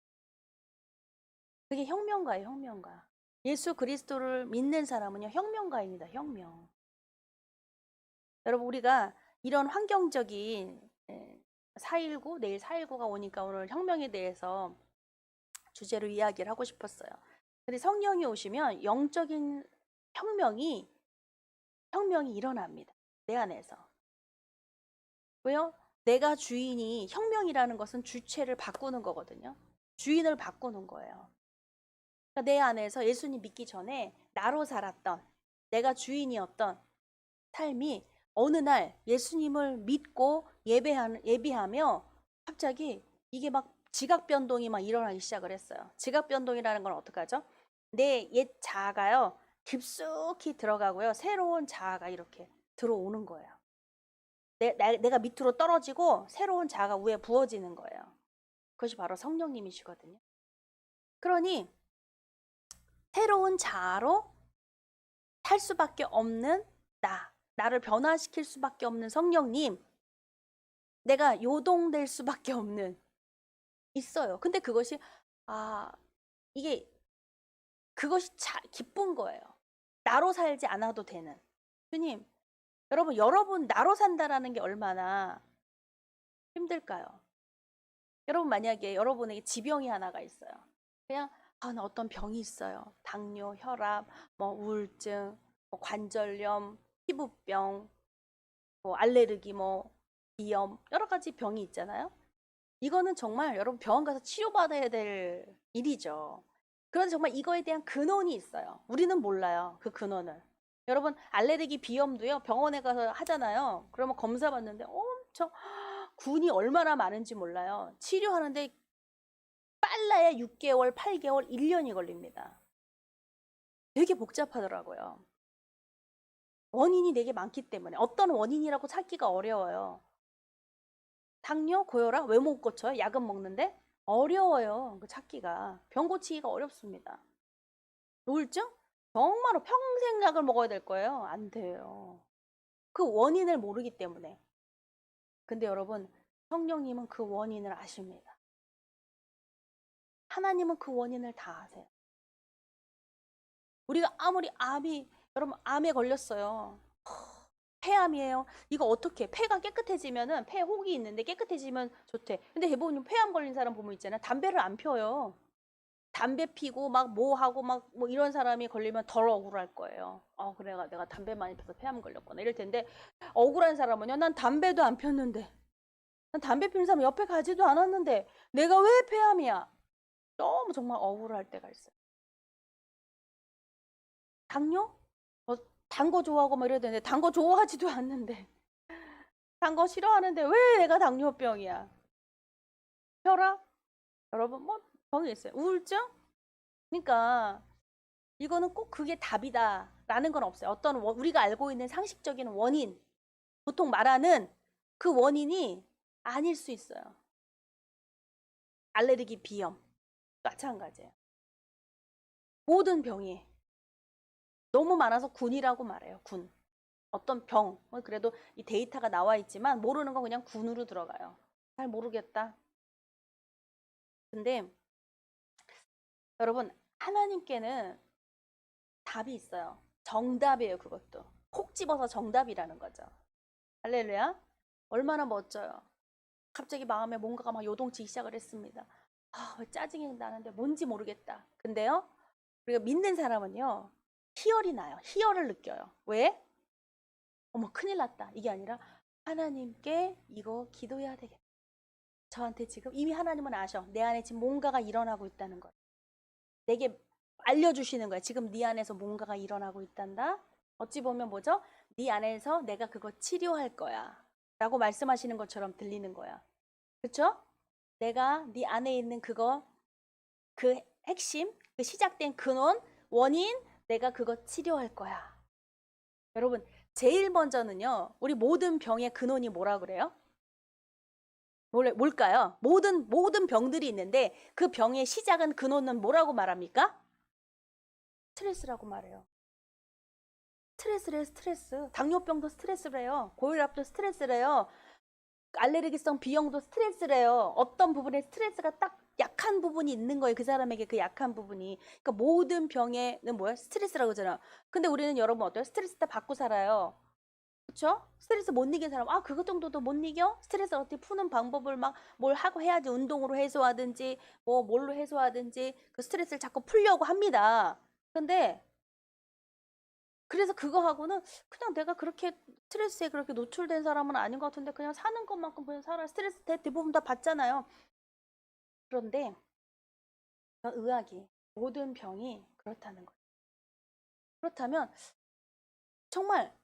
Speaker 1: 그게 혁명가예요, 혁명가. 예수 그리스도를 믿는 사람은요, 혁명가입니다, 혁명. 여러분, 우리가 이런 환경적인 4.19, 내일 4.19가 오니까 오늘 혁명에 대해서 주제로 이야기를 하고 싶었어요. 근데 성령이 오시면 영적인 혁명이 일어납니다. 내 안에서. 왜요? 내가 주인이 혁명이라는 것은 주체를 바꾸는 거거든요. 주인을 바꾸는 거예요. 그러니까 내 안에서 예수님 믿기 전에 나로 살았던 내가 주인이었던 삶이 어느 날 예수님을 믿고 예비하며 갑자기 이게 막 지각 변동이 막 일어나기 시작을 했어요. 지각 변동이라는 건 어떡하죠? 내 옛 자아가요 깊숙이 들어가고요 새로운 자아가 이렇게 들어오는 거예요. 내가 밑으로 떨어지고 새로운 자아가 위에 부어지는 거예요. 그것이 바로 성령님이시거든요. 그러니 새로운 자아로 살 수밖에 없는 나를 변화시킬 수밖에 없는 성령님, 내가 요동될 수밖에 없는 있어요. 근데 그것이 이게 그것이 기쁜 거예요. 나로 살지 않아도 되는. 주님, 여러분 나로 산다라는 게 얼마나 힘들까요? 여러분 만약에 여러분에게 지병이 하나가 있어요. 그냥 나 어떤 병이 있어요. 당뇨, 혈압, 뭐 우울증, 뭐 관절염, 피부병, 뭐 알레르기, 뭐 비염, 여러 가지 병이 있잖아요. 이거는 정말 여러분 병원 가서 치료받아야 될 일이죠. 그런데 정말 이거에 대한 근원이 있어요. 우리는 몰라요. 그 근원을. 여러분 알레르기 비염도요. 병원에 가서 하잖아요. 그러면 검사 받는데 엄청 군이 얼마나 많은지 몰라요. 치료하는데 빨라야 6개월, 8개월, 1년이 걸립니다. 되게 복잡하더라고요. 원인이 되게 많기 때문에 어떤 원인이라고 찾기가 어려워요. 당뇨, 고혈압 왜 못 고쳐요? 약은 먹는데 어려워요. 그 찾기가 병 고치기가 어렵습니다. 우울증? 정말로 평생 약을 먹어야 될 거예요. 안 돼요. 그 원인을 모르기 때문에. 근데 여러분 성령님은 그 원인을 아십니다. 하나님은 그 원인을 다 아세요. 우리가 아무리 여러분 암에 걸렸어요. 폐암이에요. 이거 어떻게? 폐가 깨끗해지면은 폐 혹이 있는데 깨끗해지면 좋대. 근데 대부분 폐암 걸린 사람 보면 있잖아요. 담배를 안 펴요. 담배 피고 막 뭐 하고 막 뭐 이런 사람이 걸리면 덜 억울할 거예요. 그래 내가 담배 많이 펴서 폐암 걸렸구나 이럴 텐데 억울한 사람은요. 난 담배도 안 폈는데. 난 담배 피는 사람 옆에 가지도 않았는데 내가 왜 폐암이야? 너무 정말 억울할 때가 있어요. 당뇨? 단 거 좋아하고 막 이래야 되는데 단 거 좋아하지도 않는데 단 거 싫어하는데 왜 내가 당뇨병이야? 혈압? 여러분 뭐 병이 있어요. 우울증? 그러니까 이거는 꼭 그게 답이다라는 건 없어요. 어떤 우리가 알고 있는 상식적인 원인, 보통 말하는 그 원인이 아닐 수 있어요. 알레르기, 비염 마찬가지예요. 모든 병이 너무 많아서 군이라고 말해요. 군. 어떤 병, 그래도 이 데이터가 나와 있지만 모르는 건 그냥 군으로 들어가요. 잘 모르겠다. 근데 여러분 하나님께는 답이 있어요. 정답이에요. 그것도 콕 집어서 정답이라는 거죠. 할렐루야. 얼마나 멋져요. 갑자기 마음에 뭔가가 막 요동치기 시작을 했습니다. 왜 짜증이 나는데 뭔지 모르겠다. 근데요 우리가 믿는 사람은요 희열이 나요. 희열을 느껴요. 왜? 어머 큰일 났다 이게 아니라 하나님께 이거 기도해야 되겠다. 저한테 지금 이미 하나님은 아셔. 내 안에 지금 뭔가가 일어나고 있다는 걸 내게 알려주시는 거야. 지금 네 안에서 뭔가가 일어나고 있단다. 어찌 보면 뭐죠? 네 안에서 내가 그거 치료할 거야 라고 말씀하시는 것처럼 들리는 거야. 그렇죠? 내가 네 안에 있는 그거 그 핵심 그 시작된 근원 원인 내가 그거 치료할 거야. 여러분 제일 먼저는요 우리 모든 병의 근원이 뭐라 그래요? 뭘까요? 모든 병들이 있는데 그 병의 시작은 근원은 뭐라고 말합니까? 스트레스라고 말해요. 스트레스래, 스트레스. 당뇨병도 스트레스래요. 고혈압도 스트레스래요. 알레르기성 비형도 스트레스래요. 어떤 부분에 스트레스가 딱 약한 부분이 있는 거예요. 그 사람에게 그 약한 부분이. 그러니까 모든 병에는 뭐야? 스트레스라고 하잖아. 근데 우리는 여러분 어때요? 스트레스 다 받고 살아요. 그쵸? 스트레스 못 이긴 사람, 아, 그것 정도도 못 이겨? 스트레스 어떻게 푸는 방법을 막 뭘 하고 해야지. 운동으로 해소하든지, 뭐, 뭘로 해소하든지, 그 스트레스를 자꾸 풀려고 합니다. 근데, 그래서 그거 하고는 그냥 내가 그렇게 스트레스에 그렇게 노출된 사람은 아닌 것 같은데, 그냥 사는 것만큼 그냥 살아. 스트레스 대부분 다 받잖아요. 그런데, 의학이, 모든 병이 그렇다는 거예요. 그렇다면, 정말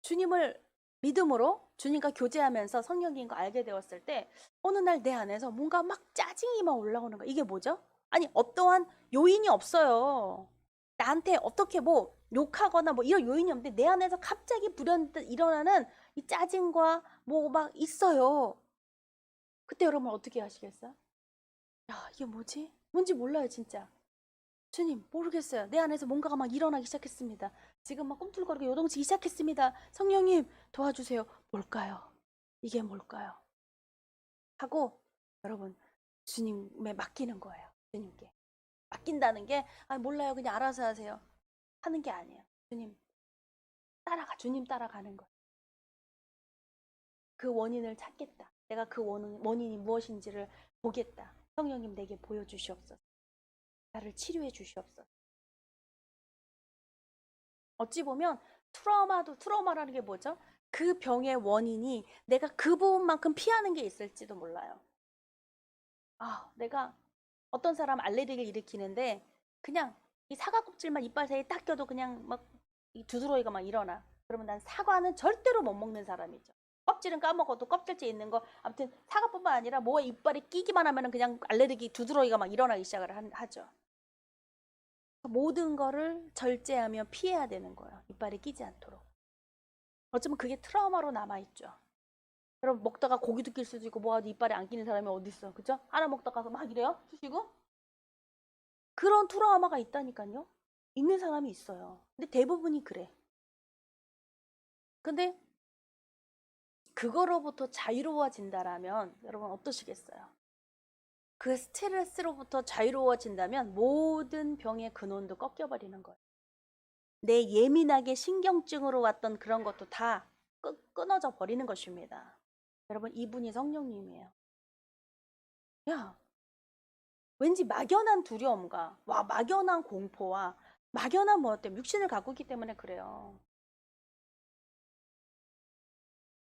Speaker 1: 주님을 믿음으로 주님과 교제하면서 성령인 거 알게 되었을 때 어느 날 내 안에서 뭔가 막 짜증이 막 올라오는 거야. 이게 뭐죠? 아니 어떠한 요인이 없어요. 나한테 어떻게 뭐 욕하거나 뭐 이런 요인이 없는데 내 안에서 갑자기 불현듯 일어나는 이 짜증과 뭐 막 있어요. 그때 여러분 어떻게 하시겠어요? 야, 이게 뭐지? 뭔지 몰라요, 진짜. 주님, 모르겠어요. 내 안에서 뭔가가 막 일어나기 시작했습니다. 지금 막 꿈틀거리고 요동치기 시작했습니다. 성령님, 도와주세요. 뭘까요? 이게 뭘까요? 하고, 여러분, 주님에 맡기는 거예요. 주님께. 맡긴다는 게, 아, 몰라요. 그냥 알아서 하세요. 하는 게 아니에요. 주님, 주님 따라가는 거예요. 그 원인을 찾겠다. 내가 그 원인이 무엇인지를 보겠다. 성령님 내게 보여주시옵소서. 나를 치료해 주시옵소서. 어찌 보면 트라우마라는 게 뭐죠? 그 병의 원인이 내가 그 부분만큼 피하는 게 있을지도 몰라요. 아, 내가 어떤 사람 알레르기를 일으키는데 그냥 이 사과 껍질만 이빨 사이에 딱 껴도 그냥 막 이 두드러기가 막 일어나. 그러면 난 사과는 절대로 못 먹는 사람이죠. 껍질은 까먹어도 껍질째 있는 거 아무튼 사과뿐만 아니라 뭐에 이빨에 끼기만 하면은 그냥 알레르기 두드러기가 막 일어나기 시작을 하죠. 모든 거를 절제하며 피해야 되는 거예요. 이빨에 끼지 않도록. 어쩌면 그게 트라우마로 남아있죠. 여러분 먹다가 고기도 낄 수도 있고 뭐하도 이빨에 안 끼는 사람이 어디 있어. 그죠? 하나 먹다가 막 이래요. 쑤시고. 그런 트라우마가 있다니까요. 있는 사람이 있어요. 근데 대부분이 그래. 근데 그거로부터 자유로워진다라면 여러분 어떠시겠어요? 그 스트레스로부터 자유로워진다면 모든 병의 근원도 꺾여버리는 거예요. 내 예민하게 신경증으로 왔던 그런 것도 다 끊어져 버리는 것입니다. 여러분 이분이 성령님이에요. 야, 왠지 막연한 두려움과 막연한 공포와 막연한 뭐 때문에 육신을 갖고 있기 때문에 그래요.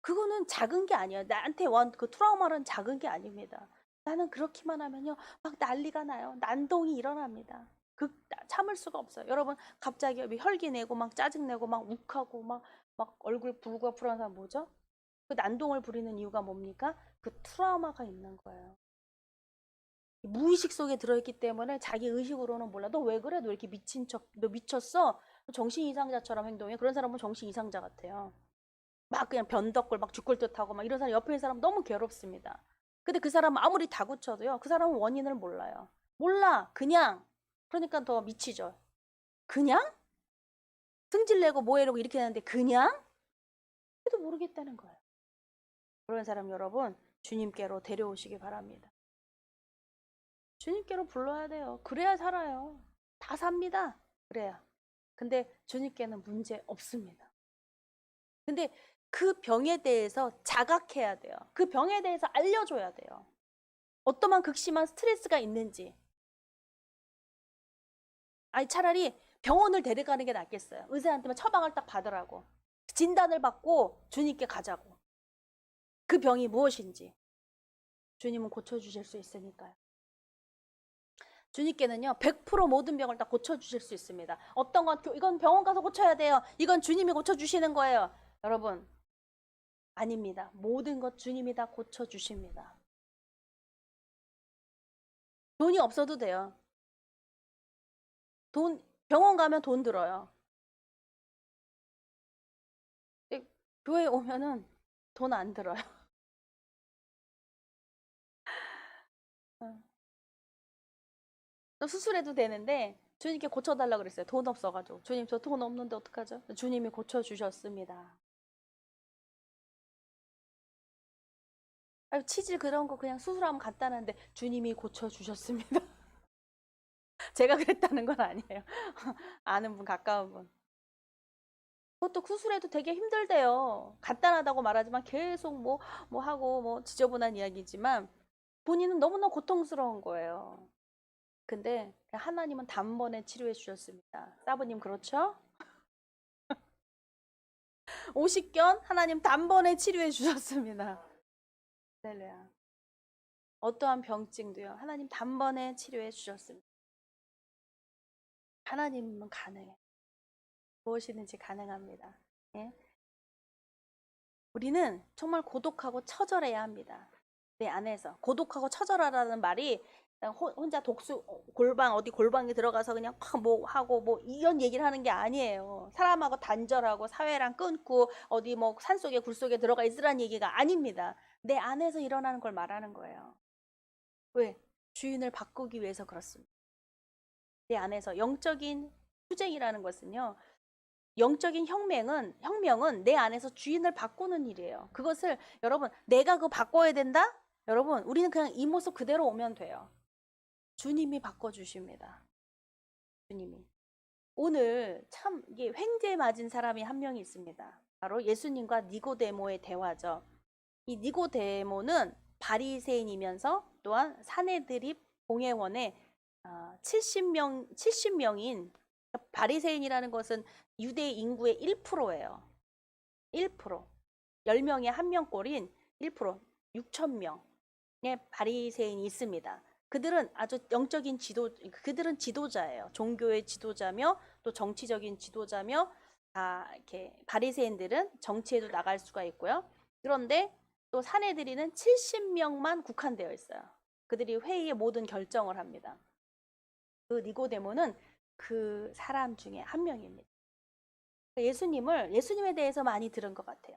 Speaker 1: 그거는 작은 게 아니에요. 나한테 그 트라우마는 작은 게 아닙니다. 나는 그렇게만 하면요 막 난리가 나요. 난동이 일어납니다. 참을 수가 없어요. 여러분 갑자기 혈기 내고 막 짜증 내고 막 욱하고 막 얼굴 붉고 불안한 사람 뭐죠? 그 난동을 부리는 이유가 뭡니까? 그 트라우마가 있는 거예요. 무의식 속에 들어있기 때문에 자기 의식으로는 몰라. 너 왜 그래? 너 이렇게 미친 척, 너 미쳤어? 정신 이상자처럼 행동해. 그런 사람은 정신 이상자 같아요. 막 그냥 변덕골 막 죽을 듯하고 막 이런 사람 옆에 있는 사람 너무 괴롭습니다. 근데 그 사람은 아무리 다구쳐도요. 그 사람은 원인을 몰라요. 몰라. 그냥. 그러니까 더 미치죠. 그냥? 승질내고 뭐해라고 이렇게 하는데 그냥? 그래도 모르겠다는 거예요. 그런 사람 여러분 주님께로 데려오시기 바랍니다. 주님께로 불러야 돼요. 그래야 살아요. 다 삽니다. 그래야. 근데 주님께는 문제 없습니다. 근데 그 병에 대해서 자각해야 돼요. 그 병에 대해서 알려줘야 돼요. 어떠한 극심한 스트레스가 있는지. 아니 차라리 병원을 데려가는 게 낫겠어요. 의사한테만 처방을 딱 받으라고. 진단을 받고 주님께 가자고. 그 병이 무엇인지. 주님은 고쳐주실 수 있으니까요. 주님께는요 100% 모든 병을 다 고쳐주실 수 있습니다. 어떤 건 이건 병원 가서 고쳐야 돼요. 이건 주님이 고쳐주시는 거예요. 여러분 아닙니다. 모든 것 주님이 다 고쳐주십니다. 돈이 없어도 돼요. 병원 가면 돈 들어요. 교회 오면은 돈 안 들어요. 또 수술해도 되는데 주님께 고쳐달라고 그랬어요. 돈 없어가지고. 주님 저 돈 없는데 어떡하죠? 주님이 고쳐주셨습니다. 아유, 치질 그런 거 그냥 수술하면 간단한데 주님이 고쳐주셨습니다. 제가 그랬다는 건 아니에요. 아는 분, 가까운 분. 그것도 수술해도 되게 힘들대요. 간단하다고 말하지만 계속 뭐 하고 뭐 지저분한 이야기지만 본인은 너무나 고통스러운 거예요. 근데 하나님은 단번에 치료해 주셨습니다. 사부님 그렇죠? 오십견 하나님 단번에 치료해 주셨습니다. 할렐루야. 어떠한 병증도요. 하나님 단번에 치료해 주셨습니다. 하나님은 가능해. 무엇이든지 가능합니다. 예? 우리는 정말 고독하고 처절해야 합니다. 내 안에서 고독하고 처절하라는 말이 그냥 혼자 독수 골방 어디 골방에 들어가서 그냥 뭐 하고 뭐 이런 얘기를 하는 게 아니에요. 사람하고 단절하고 사회랑 끊고 어디 뭐 산속에 굴속에 들어가 있으라는 얘기가 아닙니다. 내 안에서 일어나는 걸 말하는 거예요. 왜? 주인을 바꾸기 위해서 그렇습니다. 내 안에서 영적인 투쟁이라는 것은요. 영적인 혁명은 내 안에서 주인을 바꾸는 일이에요. 그것을 여러분 내가 그거 바꿔야 된다? 여러분 우리는 그냥 이 모습 그대로 오면 돼요. 주님이 바꿔주십니다. 주님이. 오늘 참 이게 횡재 맞은 사람이 한 명이 있습니다. 바로 예수님과 니고데모의 대화죠. 이 니고데모는 바리새인이면서 또한 사내들이 공회원의 70명인 바리새인이라는 것은 유대 인구의 1%예요. 1%. 10명에 한 명꼴인 1%, 6,000명의 바리새인이 있습니다. 그들은 아주 영적인 그들은 지도자예요. 종교의 지도자며 또 정치적인 지도자며 다 이렇게 바리새인들은 정치에도 나갈 수가 있고요. 그런데 또 사내들이는 70명만 국한되어 있어요. 그들이 회의의 모든 결정을 합니다. 그 니고데모는 그 사람 중에 한 명입니다. 예수님에 대해서 많이 들은 것 같아요.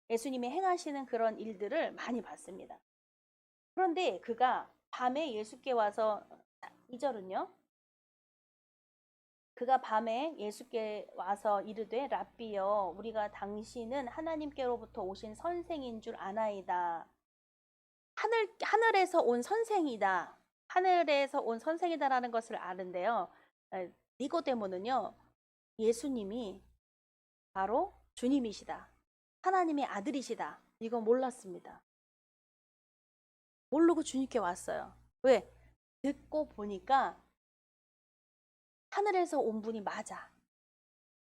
Speaker 1: 예수님이 행하시는 그런 일들을 많이 봤습니다. 그런데 그가 밤에 예수께 와서 2절은요. 그가 밤에 예수께 와서 이르되 랍비여 우리가 당신은 하나님께로부터 오신 선생인 줄 아나이다. 하늘에서 온 선생이다. 하늘에서 온 선생이다라는 것을 아는데요. 니고데모는요. 예수님이 바로 주님이시다. 하나님의 아들이시다. 이거 몰랐습니다. 모르고 주님께 왔어요. 왜? 듣고 보니까 하늘에서 온 분이 맞아.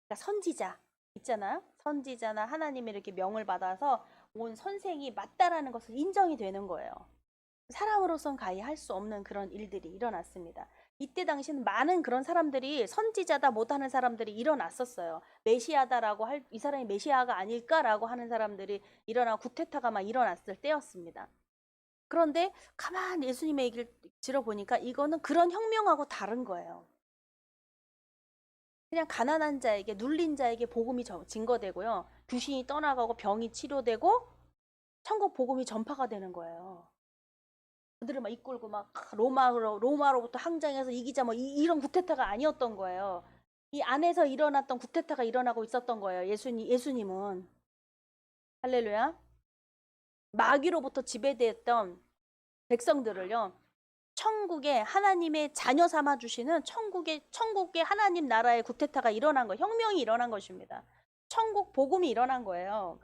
Speaker 1: 그러니까 선지자 있잖아요. 선지자나 하나님의 이렇게 명을 받아서 온 선생이 맞다라는 것을 인정이 되는 거예요. 사람으로선 가히 할 수 없는 그런 일들이 일어났습니다. 이때 당시는 많은 그런 사람들이 선지자다 못하는 사람들이 일어났었어요. 메시아다라고 이 사람이 메시아가 아닐까라고 하는 사람들이 구테타가 막 일어났을 때였습니다. 그런데 가만히 예수님의 얘기를 들어보니까 이거는 그런 혁명하고 다른 거예요. 그냥 가난한 자에게 눌린 자에게 복음이 증거되고요. 귀신이 떠나가고 병이 치료되고 천국 복음이 전파가 되는 거예요. 그들을 막 이끌고 막 로마로부터 항장해서 이기자 뭐 이런 구테타가 아니었던 거예요. 이 안에서 일어났던 구테타가 일어나고 있었던 거예요. 예수님은 할렐루야. 마귀로부터 지배되었던 백성들을요. 천국에 하나님의 자녀 삼아 주시는 천국의 하나님 나라의 구테타가 일어난 거, 혁명이 일어난 것입니다. 천국 복음이 일어난 거예요.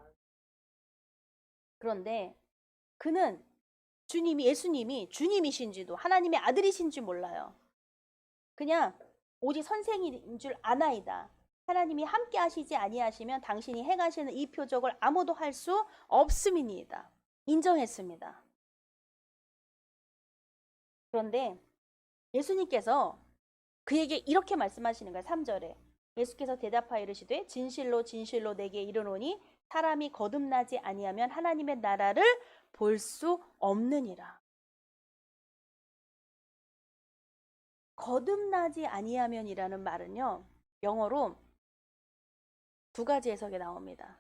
Speaker 1: 그런데 그는 예수님이 주님이신지도 하나님의 아들이신지 몰라요. 그냥 오직 선생인 줄 아나이다. 하나님이 함께 하시지 아니하시면 당신이 행하시는 이 표적을 아무도 할 수 없음이니이다. 인정했습니다. 그런데 예수님께서 그에게 이렇게 말씀하시는 거예요. 3절에 예수께서 대답하여 이르시되 진실로 진실로 내게 이르노니 사람이 거듭나지 아니하면 하나님의 나라를 볼 수 없느니라. 거듭나지 아니하면이라는 말은요. 영어로 두 가지 해석이 나옵니다.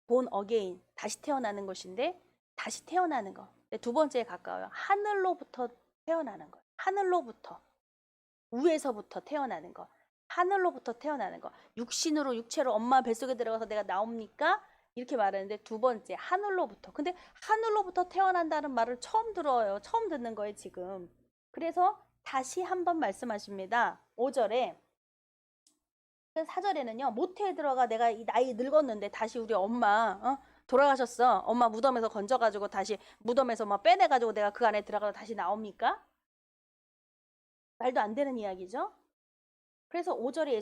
Speaker 1: born again, 다시 태어나는 것인데 다시 태어나는 것. 두 번째에 가까워요. 하늘로부터 태어나는 거예요. 하늘로부터. 위에서부터 태어나는 거. 하늘로부터 태어나는 거. 육신으로 육체로 엄마 뱃속에 들어가서 내가 나옵니까? 이렇게 말하는데 두 번째 하늘로부터. 근데 하늘로부터 태어난다는 말을 처음 들어요. 처음 듣는 거예요, 지금. 그래서 다시 한번 말씀하십니다. 5절에 4절에는요. 모태에 들어가 내가 이 나이 늙었는데 다시 우리 엄마 돌아가셨어. 엄마 무덤에서 건져가지고 다시 무덤에서 막 빼내가지고 내가 그 안에 들어가서 다시 나옵니까? 말도 안 되는 이야기죠. 그래서 5절에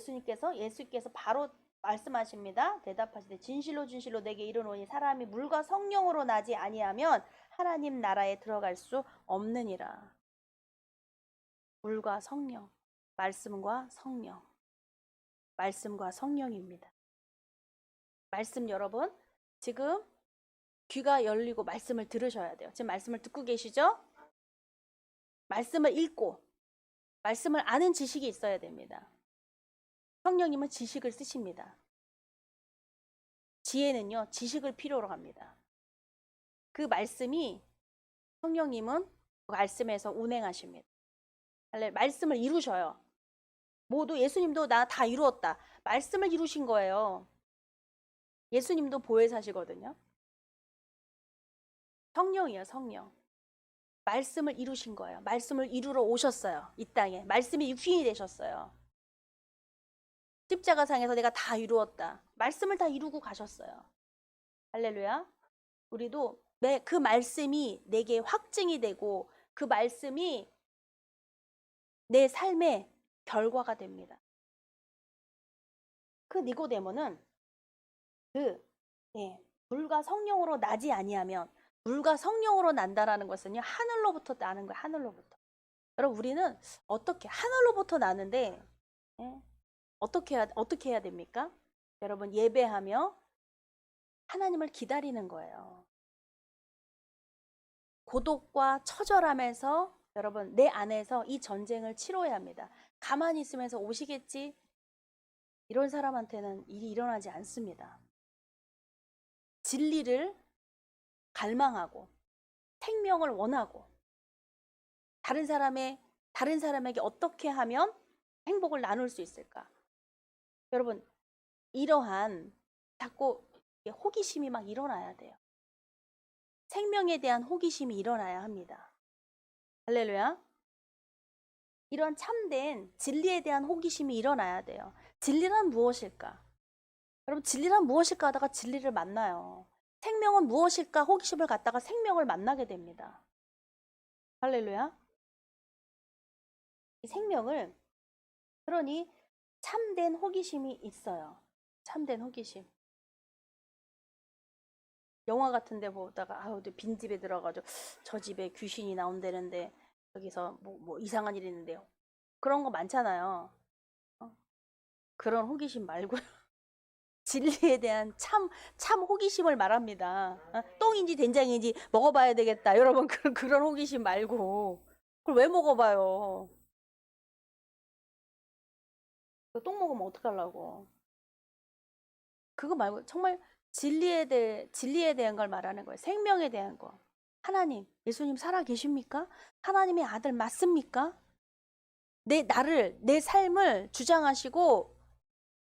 Speaker 1: 예수께서 바로 말씀하십니다. 대답하시되 진실로 진실로 내게 이르노니 사람이 물과 성령으로 나지 아니하면 하나님 나라에 들어갈 수 없느니라. 물과 성령, 말씀과 성령, 말씀과 성령입니다. 말씀 여러분 지금 귀가 열리고 말씀을 들으셔야 돼요. 지금 말씀을 듣고 계시죠? 말씀을 읽고 말씀을 아는 지식이 있어야 됩니다. 성령님은 지식을 쓰십니다. 지혜는요, 지식을 필요로 합니다. 그 말씀이 성령님은 그 말씀에서 운행하십니다. 말씀을 이루셔요. 모두 예수님도 나 다 이루었다. 말씀을 이루신 거예요. 예수님도 보혜사시거든요. 성령이에요, 성령. 말씀을 이루신 거예요. 말씀을 이루러 오셨어요. 이 땅에. 말씀이 육신이 되셨어요. 십자가상에서 내가 다 이루었다. 말씀을 다 이루고 가셨어요. 할렐루야. 우리도 그 말씀이 내게 확증이 되고 그 말씀이 내 삶의 결과가 됩니다. 그 니고데모는 물과 성령으로 나지 아니하면 물과 성령으로 난다라는 것은요. 하늘로부터 나는 거예요. 하늘로부터. 여러분 우리는 어떻게 하늘로부터 나는데 어떻게 해야 됩니까? 여러분 예배하며 하나님을 기다리는 거예요. 고독과 처절함에서 여러분 내 안에서 이 전쟁을 치러야 합니다. 가만히 있으면서 오시겠지? 이런 사람한테는 일이 일어나지 않습니다. 진리를 갈망하고 생명을 원하고 다른 사람에게 어떻게 하면 행복을 나눌 수 있을까? 여러분 이러한 자꾸 호기심이 막 일어나야 돼요. 생명에 대한 호기심이 일어나야 합니다. 할렐루야. 이런 참된 진리에 대한 호기심이 일어나야 돼요. 진리란 무엇일까? 여러분 진리란 무엇일까 하다가 진리를 만나요. 생명은 무엇일까 호기심을 갖다가 생명을 만나게 됩니다. 할렐루야. 이 생명을 그러니 참된 호기심이 있어요. 참된 호기심. 영화 같은 데 보다가 빈집에 들어가지고 저 집에 귀신이 나온다는데 여기서 뭐 이상한 일이 있는데요. 그런 거 많잖아요. 그런 호기심 말고요. 진리에 대한 참 호기심을 말합니다. 똥인지 된장인지 먹어봐야 되겠다. 여러분 그런 호기심 말고 그걸 왜 먹어봐요? 똥 먹으면 어떡하려고? 그거 말고 정말 진리에 대한 걸 말하는 거예요. 생명에 대한 거. 하나님, 예수님 살아 계십니까? 하나님의 아들 맞습니까? 내 삶을 주장하시고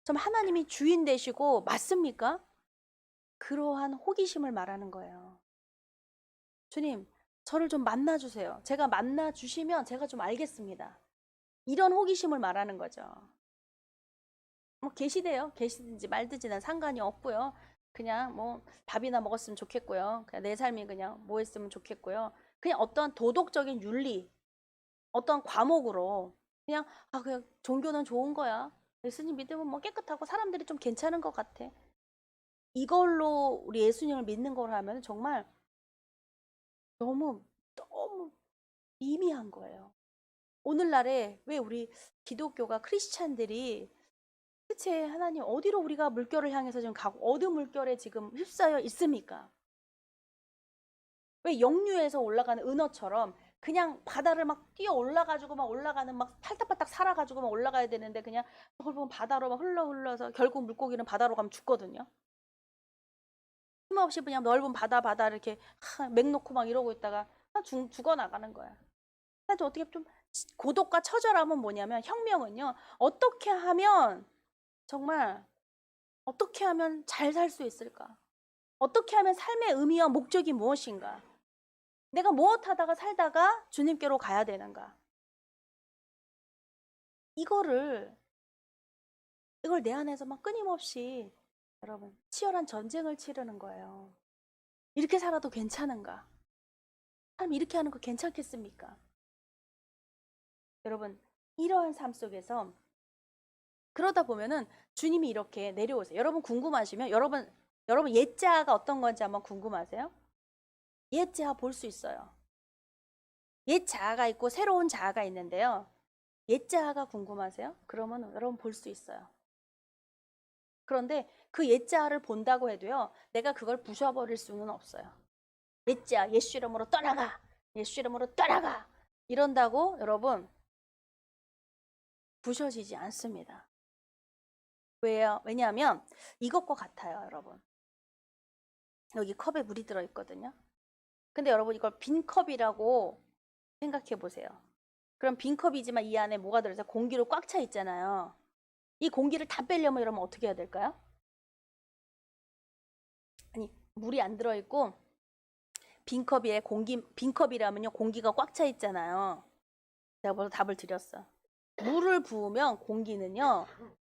Speaker 1: 좀 하나님이 주인 되시고 맞습니까? 그러한 호기심을 말하는 거예요. 주님, 저를 좀 만나주세요. 제가 만나주시면 제가 좀 알겠습니다. 이런 호기심을 말하는 거죠. 뭐 계시대요. 계시든지 말든지 난 상관이 없고요. 그냥 뭐 밥이나 먹었으면 좋겠고요. 그냥 내 삶이 그냥 뭐 했으면 좋겠고요. 그냥 어떤 도덕적인 윤리, 어떤 과목으로 그냥 종교는 좋은 거야. 예수님 믿으면 뭐 깨끗하고 사람들이 좀 괜찮은 것 같아. 이걸로 우리 예수님을 믿는 걸 하면 정말 너무 미미한 거예요. 오늘날에 왜 우리 기독교가 크리스찬들이 대체 하나님 어디로 우리가 물결을 향해서 지금 가고 어느 물결에 지금 휩싸여 있습니까? 왜 역류에서 올라가는 은어처럼 그냥 바다를 막 뛰어 올라가지고 막 올라가는 막 팔딱팔딱 살아가지고 막 올라가야 되는데 그냥 그걸 보면 바다로 막 흘러서 결국 물고기는 바다로 가면 죽거든요. 힘없이 그냥 넓은 바다 이렇게 맥 놓고 막 이러고 있다가 죽어 나가는 거야. 그래서 어떻게 좀 고독과 처절함은 뭐냐면 혁명은요. 어떻게 하면 정말 어떻게 하면 잘 살 수 있을까? 어떻게 하면 삶의 의미와 목적이 무엇인가? 내가 무엇 하다가 살다가 주님께로 가야 되는가? 이걸 내 안에서 막 끊임없이 여러분 치열한 전쟁을 치르는 거예요. 이렇게 살아도 괜찮은가? 삶 이렇게 하는 거 괜찮겠습니까? 여러분 이러한 삶 속에서 그러다 보면은 주님이 이렇게 내려오세요. 여러분 궁금하시면 여러분 옛자아가 어떤 건지 한번 궁금하세요? 옛자아 볼 수 있어요. 옛자아가 있고 새로운 자아가 있는데요. 옛자아가 궁금하세요? 그러면 여러분 볼 수 있어요. 그런데 그 옛자아를 본다고 해도요. 내가 그걸 부숴버릴 수는 없어요. 옛자아 예수 이름으로 떠나가. 예수 이름으로 떠나가. 이런다고 여러분 부셔지지 않습니다. 왜요? 왜냐하면 이것과 같아요, 여러분. 여기 컵에 물이 들어있거든요. 근데 여러분 이걸 빈 컵이라고 생각해 보세요. 그럼 빈 컵이지만 이 안에 뭐가 들어있어요? 공기로 꽉 차 있잖아요. 이 공기를 다 빼려면 여러분 어떻게 해야 될까요? 아니 물이 안 들어있고 빈 컵이라면요 공기가 꽉 차 있잖아요. 제가 벌써 답을 드렸어. 물을 부으면 공기는요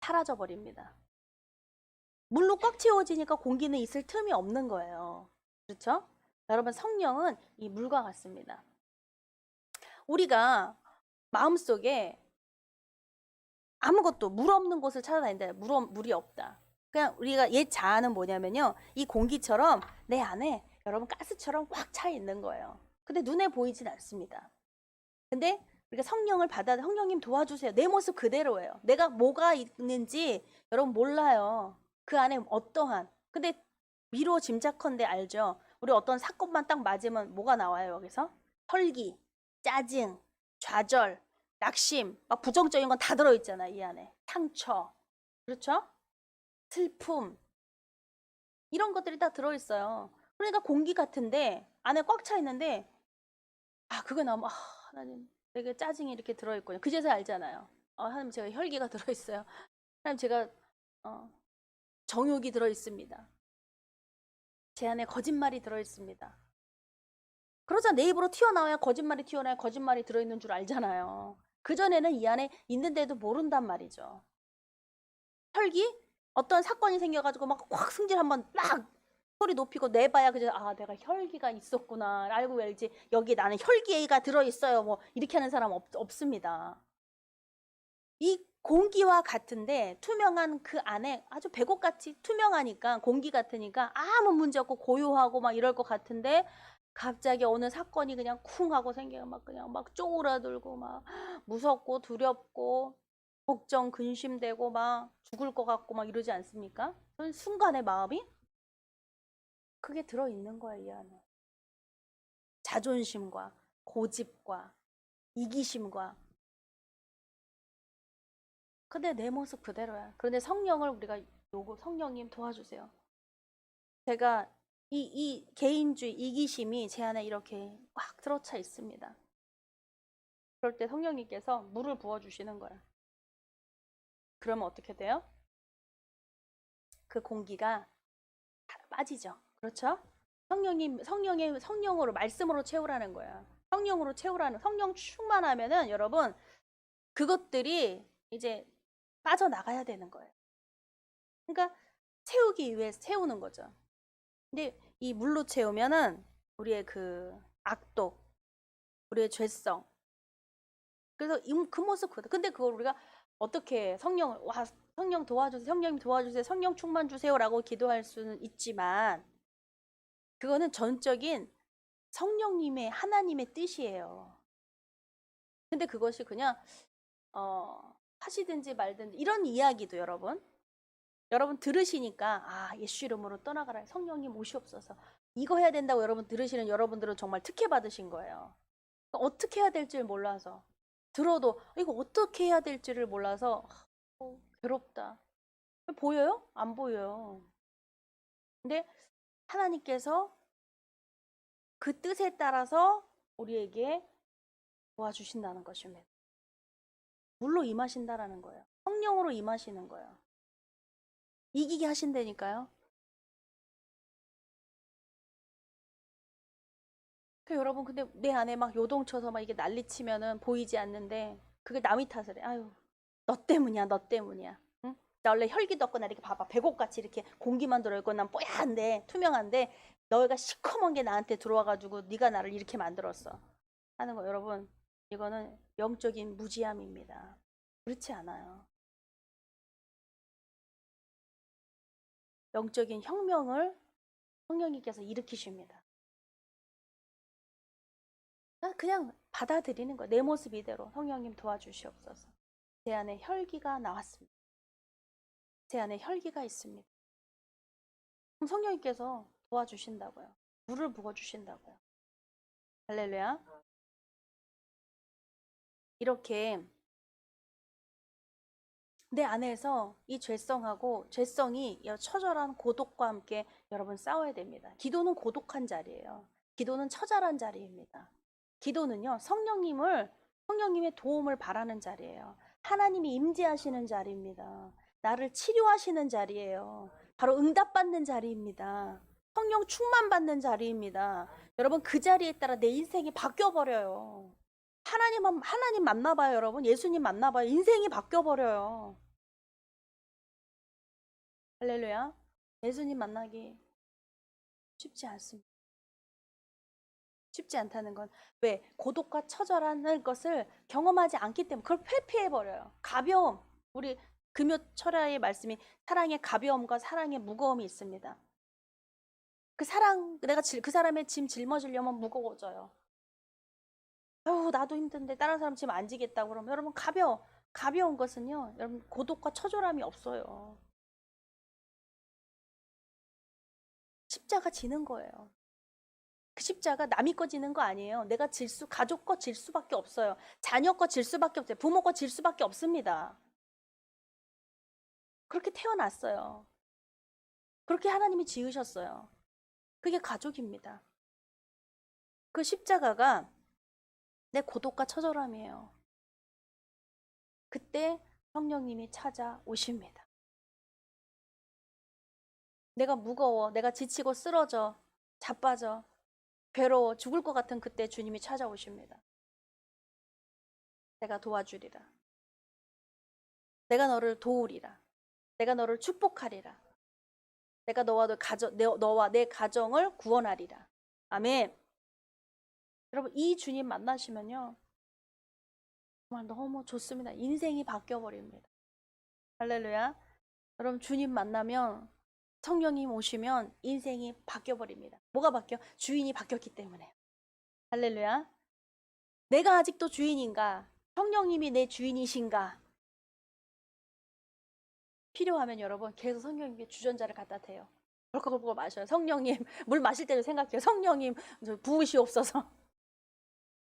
Speaker 1: 사라져 버립니다. 물로 꽉 채워지니까 공기는 있을 틈이 없는 거예요. 그렇죠? 여러분 성령은 이 물과 같습니다. 우리가 마음속에 아무것도 물 없는 곳을 찾아다닌다. 물이 없다. 그냥 우리가 옛 자아는 뭐냐면요. 이 공기처럼 내 안에 여러분 가스처럼 꽉 차 있는 거예요. 근데 눈에 보이진 않습니다. 근데 우리가 성령님 도와주세요. 내 모습 그대로예요. 내가 뭐가 있는지 여러분 몰라요. 그 안에 어떠한. 근데 미루어 짐작컨대 알죠. 우리 어떤 사건만 딱 맞으면 뭐가 나와요 여기서? 혈기, 짜증, 좌절, 낙심, 막 부정적인 건 다 들어있잖아 이 안에. 상처, 그렇죠? 슬픔 이런 것들이 다 들어있어요. 그러니까 공기 같은데 안에 꽉 차 있는데 그거 나오면 하나님 되게 짜증이 이렇게 들어있군요. 그제서 알잖아요. 하나님 제가 혈기가 들어있어요. 하나님 제가 정욕이 들어있습니다. 제 안에 거짓말이 들어있습니다. 그러자 내 입으로 튀어나와야 거짓말이 튀어나와야 거짓말이 들어있는 줄 알잖아요. 그전에는 이 안에 있는데도 모른단 말이죠. 혈기? 어떤 사건이 생겨가지고 막 확 승질 한번 막 소리 높이고 내봐야 그저 내가 혈기가 있었구나 알고 알지. 여기 나는 혈기가 들어있어요. 뭐 이렇게 하는 사람 없습니다. 이 공기와 같은데 투명한 그 안에 아주 백옥같이 투명하니까 공기 같으니까 아무 문제 없고 고요하고 막 이럴 것 같은데 갑자기 어느 사건이 그냥 쿵 하고 생겨요. 막 그냥 막 쪼그라들고 막 무섭고 두렵고 걱정 근심되고 막 죽을 것 같고 막 이러지 않습니까? 그런 순간의 마음이 그게 들어있는 거야 이 안에. 자존심과 고집과 이기심과. 근데 내 모습 그대로야. 그런데 성령을 우리가 성령님 도와주세요. 제가 이 개인주의 이기심이 제 안에 이렇게 막 들어차 있습니다. 그럴 때 성령님께서 물을 부어주시는 거야. 그러면 어떻게 돼요? 그 공기가 빠지죠. 그렇죠? 성령으로 말씀으로 채우라는 거야. 성령으로 채우라는 성령 충만하면은 여러분 그것들이 이제 빠져나가야 되는 거예요. 그러니까 채우기 위해 채우는 거죠. 근데 이 물로 채우면은 우리의 그 악독, 우리의 죄성. 그래서 그 모습 그대로. 근데 그걸 우리가 어떻게 성령 도와주세요, 성령님 도와주세요, 성령 충만 주세요라고 기도할 수는 있지만 그거는 전적인 성령님의 하나님의 뜻이에요. 근데 그것이 그냥 하시든지 말든지 이런 이야기도 여러분 들으시니까 예수 이름으로 떠나가라 성령님 오시옵소서 이거 해야 된다고 여러분 들으시는 여러분들은 정말 특혜 받으신 거예요. 어떻게 해야 될지 몰라서 들어도 이거 어떻게 해야 될지를 몰라서 괴롭다. 보여요? 안 보여요. 근데 하나님께서 그 뜻에 따라서 우리에게 도와주신다는 것입니다. 물로 임하신다라는 거예요. 성령으로 임하시는 거예요. 이기게 하신다니까요. 여러분, 근데 내 안에 막 요동쳐서 막 이게 난리치면은 보이지 않는데 그게 남이 탓을 해. 아유, 너 때문이야, 너 때문이야. 응? 나 원래 혈기도 없고 나 이렇게 봐봐. 백옥같이 이렇게 공기만 들어있고 난 뽀얀데 투명한데 너희가 시커먼 게 나한테 들어와가지고 네가 나를 이렇게 만들었어 하는 거. 여러분, 이거는 영적인 무지함입니다. 그렇지 않아요. 영적인 혁명을 성령님께서 일으키십니다. 그냥 받아들이는 거예요. 내 모습 이대로 성령님 도와주시옵소서. 제 안에 혈기가 나왔습니다. 제 안에 혈기가 있습니다. 그럼 성령님께서 도와주신다고요. 물을 부어주신다고요. 할렐루야. 이렇게 내 안에서 이 죄성하고 죄성이 처절한 고독과 함께 여러분 싸워야 됩니다. 기도는 고독한 자리예요. 기도는 처절한 자리입니다. 기도는요, 성령님의 도움을 바라는 자리예요. 하나님이 임재하시는 자리입니다. 나를 치료하시는 자리예요. 바로 응답받는 자리입니다. 성령 충만받는 자리입니다. 여러분, 그 자리에 따라 내 인생이 바뀌어버려요. 하나님 만나봐요, 여러분. 예수님 만나봐요. 인생이 바뀌어버려요. 할렐루야. 예수님 만나기 쉽지 않습니다. 쉽지 않다는 건 왜? 고독과 처절한 것을 경험하지 않기 때문에 그걸 회피해버려요. 가벼움. 우리 금요 철야의 말씀이 사랑의 가벼움과 사랑의 무거움이 있습니다. 내가 그 사람의 짐 짊어지려면 무거워져요. 아유, 나도 힘든데 다른 사람 짐 안 지겠다고 그러면 여러분 가벼운 것은요, 여러분 고독과 처절함이 없어요. 십자가 지는 거예요. 그 십자가 남이 거 지는 거 아니에요. 가족 거 질 수밖에 없어요. 자녀 거 질 수밖에 없어요. 부모 거 질 수밖에 없습니다. 그렇게 태어났어요. 그렇게 하나님이 지으셨어요. 그게 가족입니다. 그 십자가가 내 고독과 처절함이에요. 그때 성령님이 찾아오십니다. 내가 무거워, 내가 지치고 쓰러져, 자빠져, 괴로워, 죽을 것 같은 그때 주님이 찾아오십니다. 내가 도와주리라. 내가 너를 도우리라. 내가 너를 축복하리라. 내가 너와 내 가정을 구원하리라. 아멘. 여러분, 이 주님 만나시면요, 정말 너무 좋습니다. 인생이 바뀌어버립니다. 할렐루야. 여러분, 주님 만나면, 성령님 오시면 인생이 바뀌어버립니다. 뭐가 바뀌어? 주인이 바뀌었기 때문에. 할렐루야. 내가 아직도 주인인가? 성령님이 내 주인이신가? 필요하면 여러분, 계속 성령님께 주전자를 갖다 대요. 벌컥벌컥 마셔요. 성령님, 물 마실 때도 생각해요. 성령님, 부으시옵소서.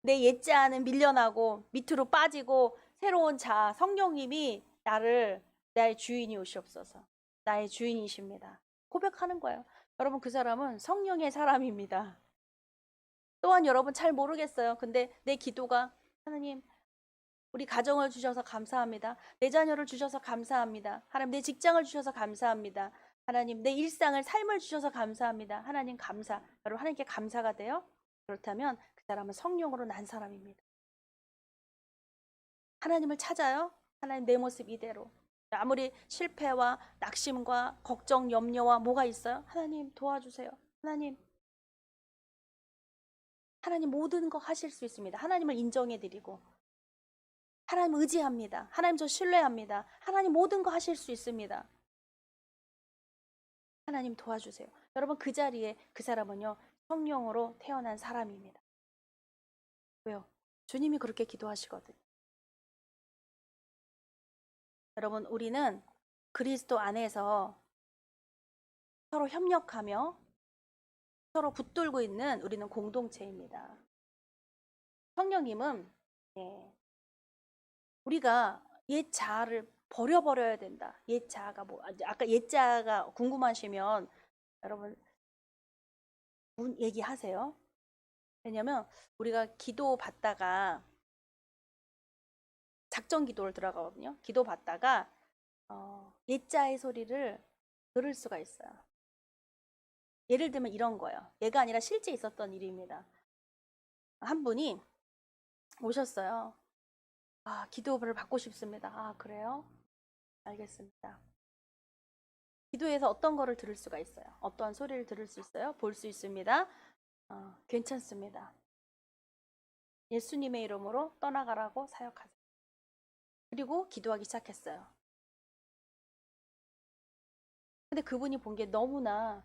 Speaker 1: 내 옛자는 밀려나고 밑으로 빠지고 새로운 성령님이 나의 주인이 오시옵소서. 나의 주인이십니다. 고백하는 거예요. 여러분, 그 사람은 성령의 사람입니다. 또한 여러분 잘 모르겠어요. 근데 내 기도가, 하나님, 우리 가정을 주셔서 감사합니다. 내 자녀를 주셔서 감사합니다. 하나님, 내 직장을 주셔서 감사합니다. 하나님, 내 일상을, 삶을 주셔서 감사합니다. 하나님 감사. 여러분, 하나님께 감사가 돼요? 그렇다면 그 사람은 성령으로 난 사람입니다. 하나님을 찾아요? 하나님, 내 모습 이대로. 아무리 실패와 낙심과 걱정, 염려와 뭐가 있어요? 하나님 도와주세요. 하나님 모든 거 하실 수 있습니다. 하나님을 인정해드리고, 하나님 의지합니다. 하나님 저 신뢰합니다. 하나님 모든 거 하실 수 있습니다. 하나님 도와주세요. 여러분, 그 자리에 그 사람은요, 성령으로 태어난 사람입니다. 왜요? 주님이 그렇게 기도하시거든요. 여러분, 우리는 그리스도 안에서 서로 협력하며 서로 붙들고 있는 우리는 공동체입니다. 성령님은 우리가 옛 자아를 버려야 된다. 옛 자아가 아까 옛 자아가 궁금하시면 여러분 얘기하세요. 왜냐면 우리가 기도 받다가 작전 기도를 들어가거든요. 기도 받다가 예자의 소리를 들을 수가 있어요. 예를 들면 이런 거예요. 얘가 아니라 실제 있었던 일입니다. 한 분이 오셨어요. 아, 기도를 받고 싶습니다. 아, 그래요? 알겠습니다. 기도에서 어떤 거를 들을 수가 있어요? 어떠한 소리를 들을 수 있어요? 볼 수 있습니다. 괜찮습니다. 예수님의 이름으로 떠나가라고 사역하세요. 그리고 기도하기 시작했어요. 근데 그분이 본 게 너무나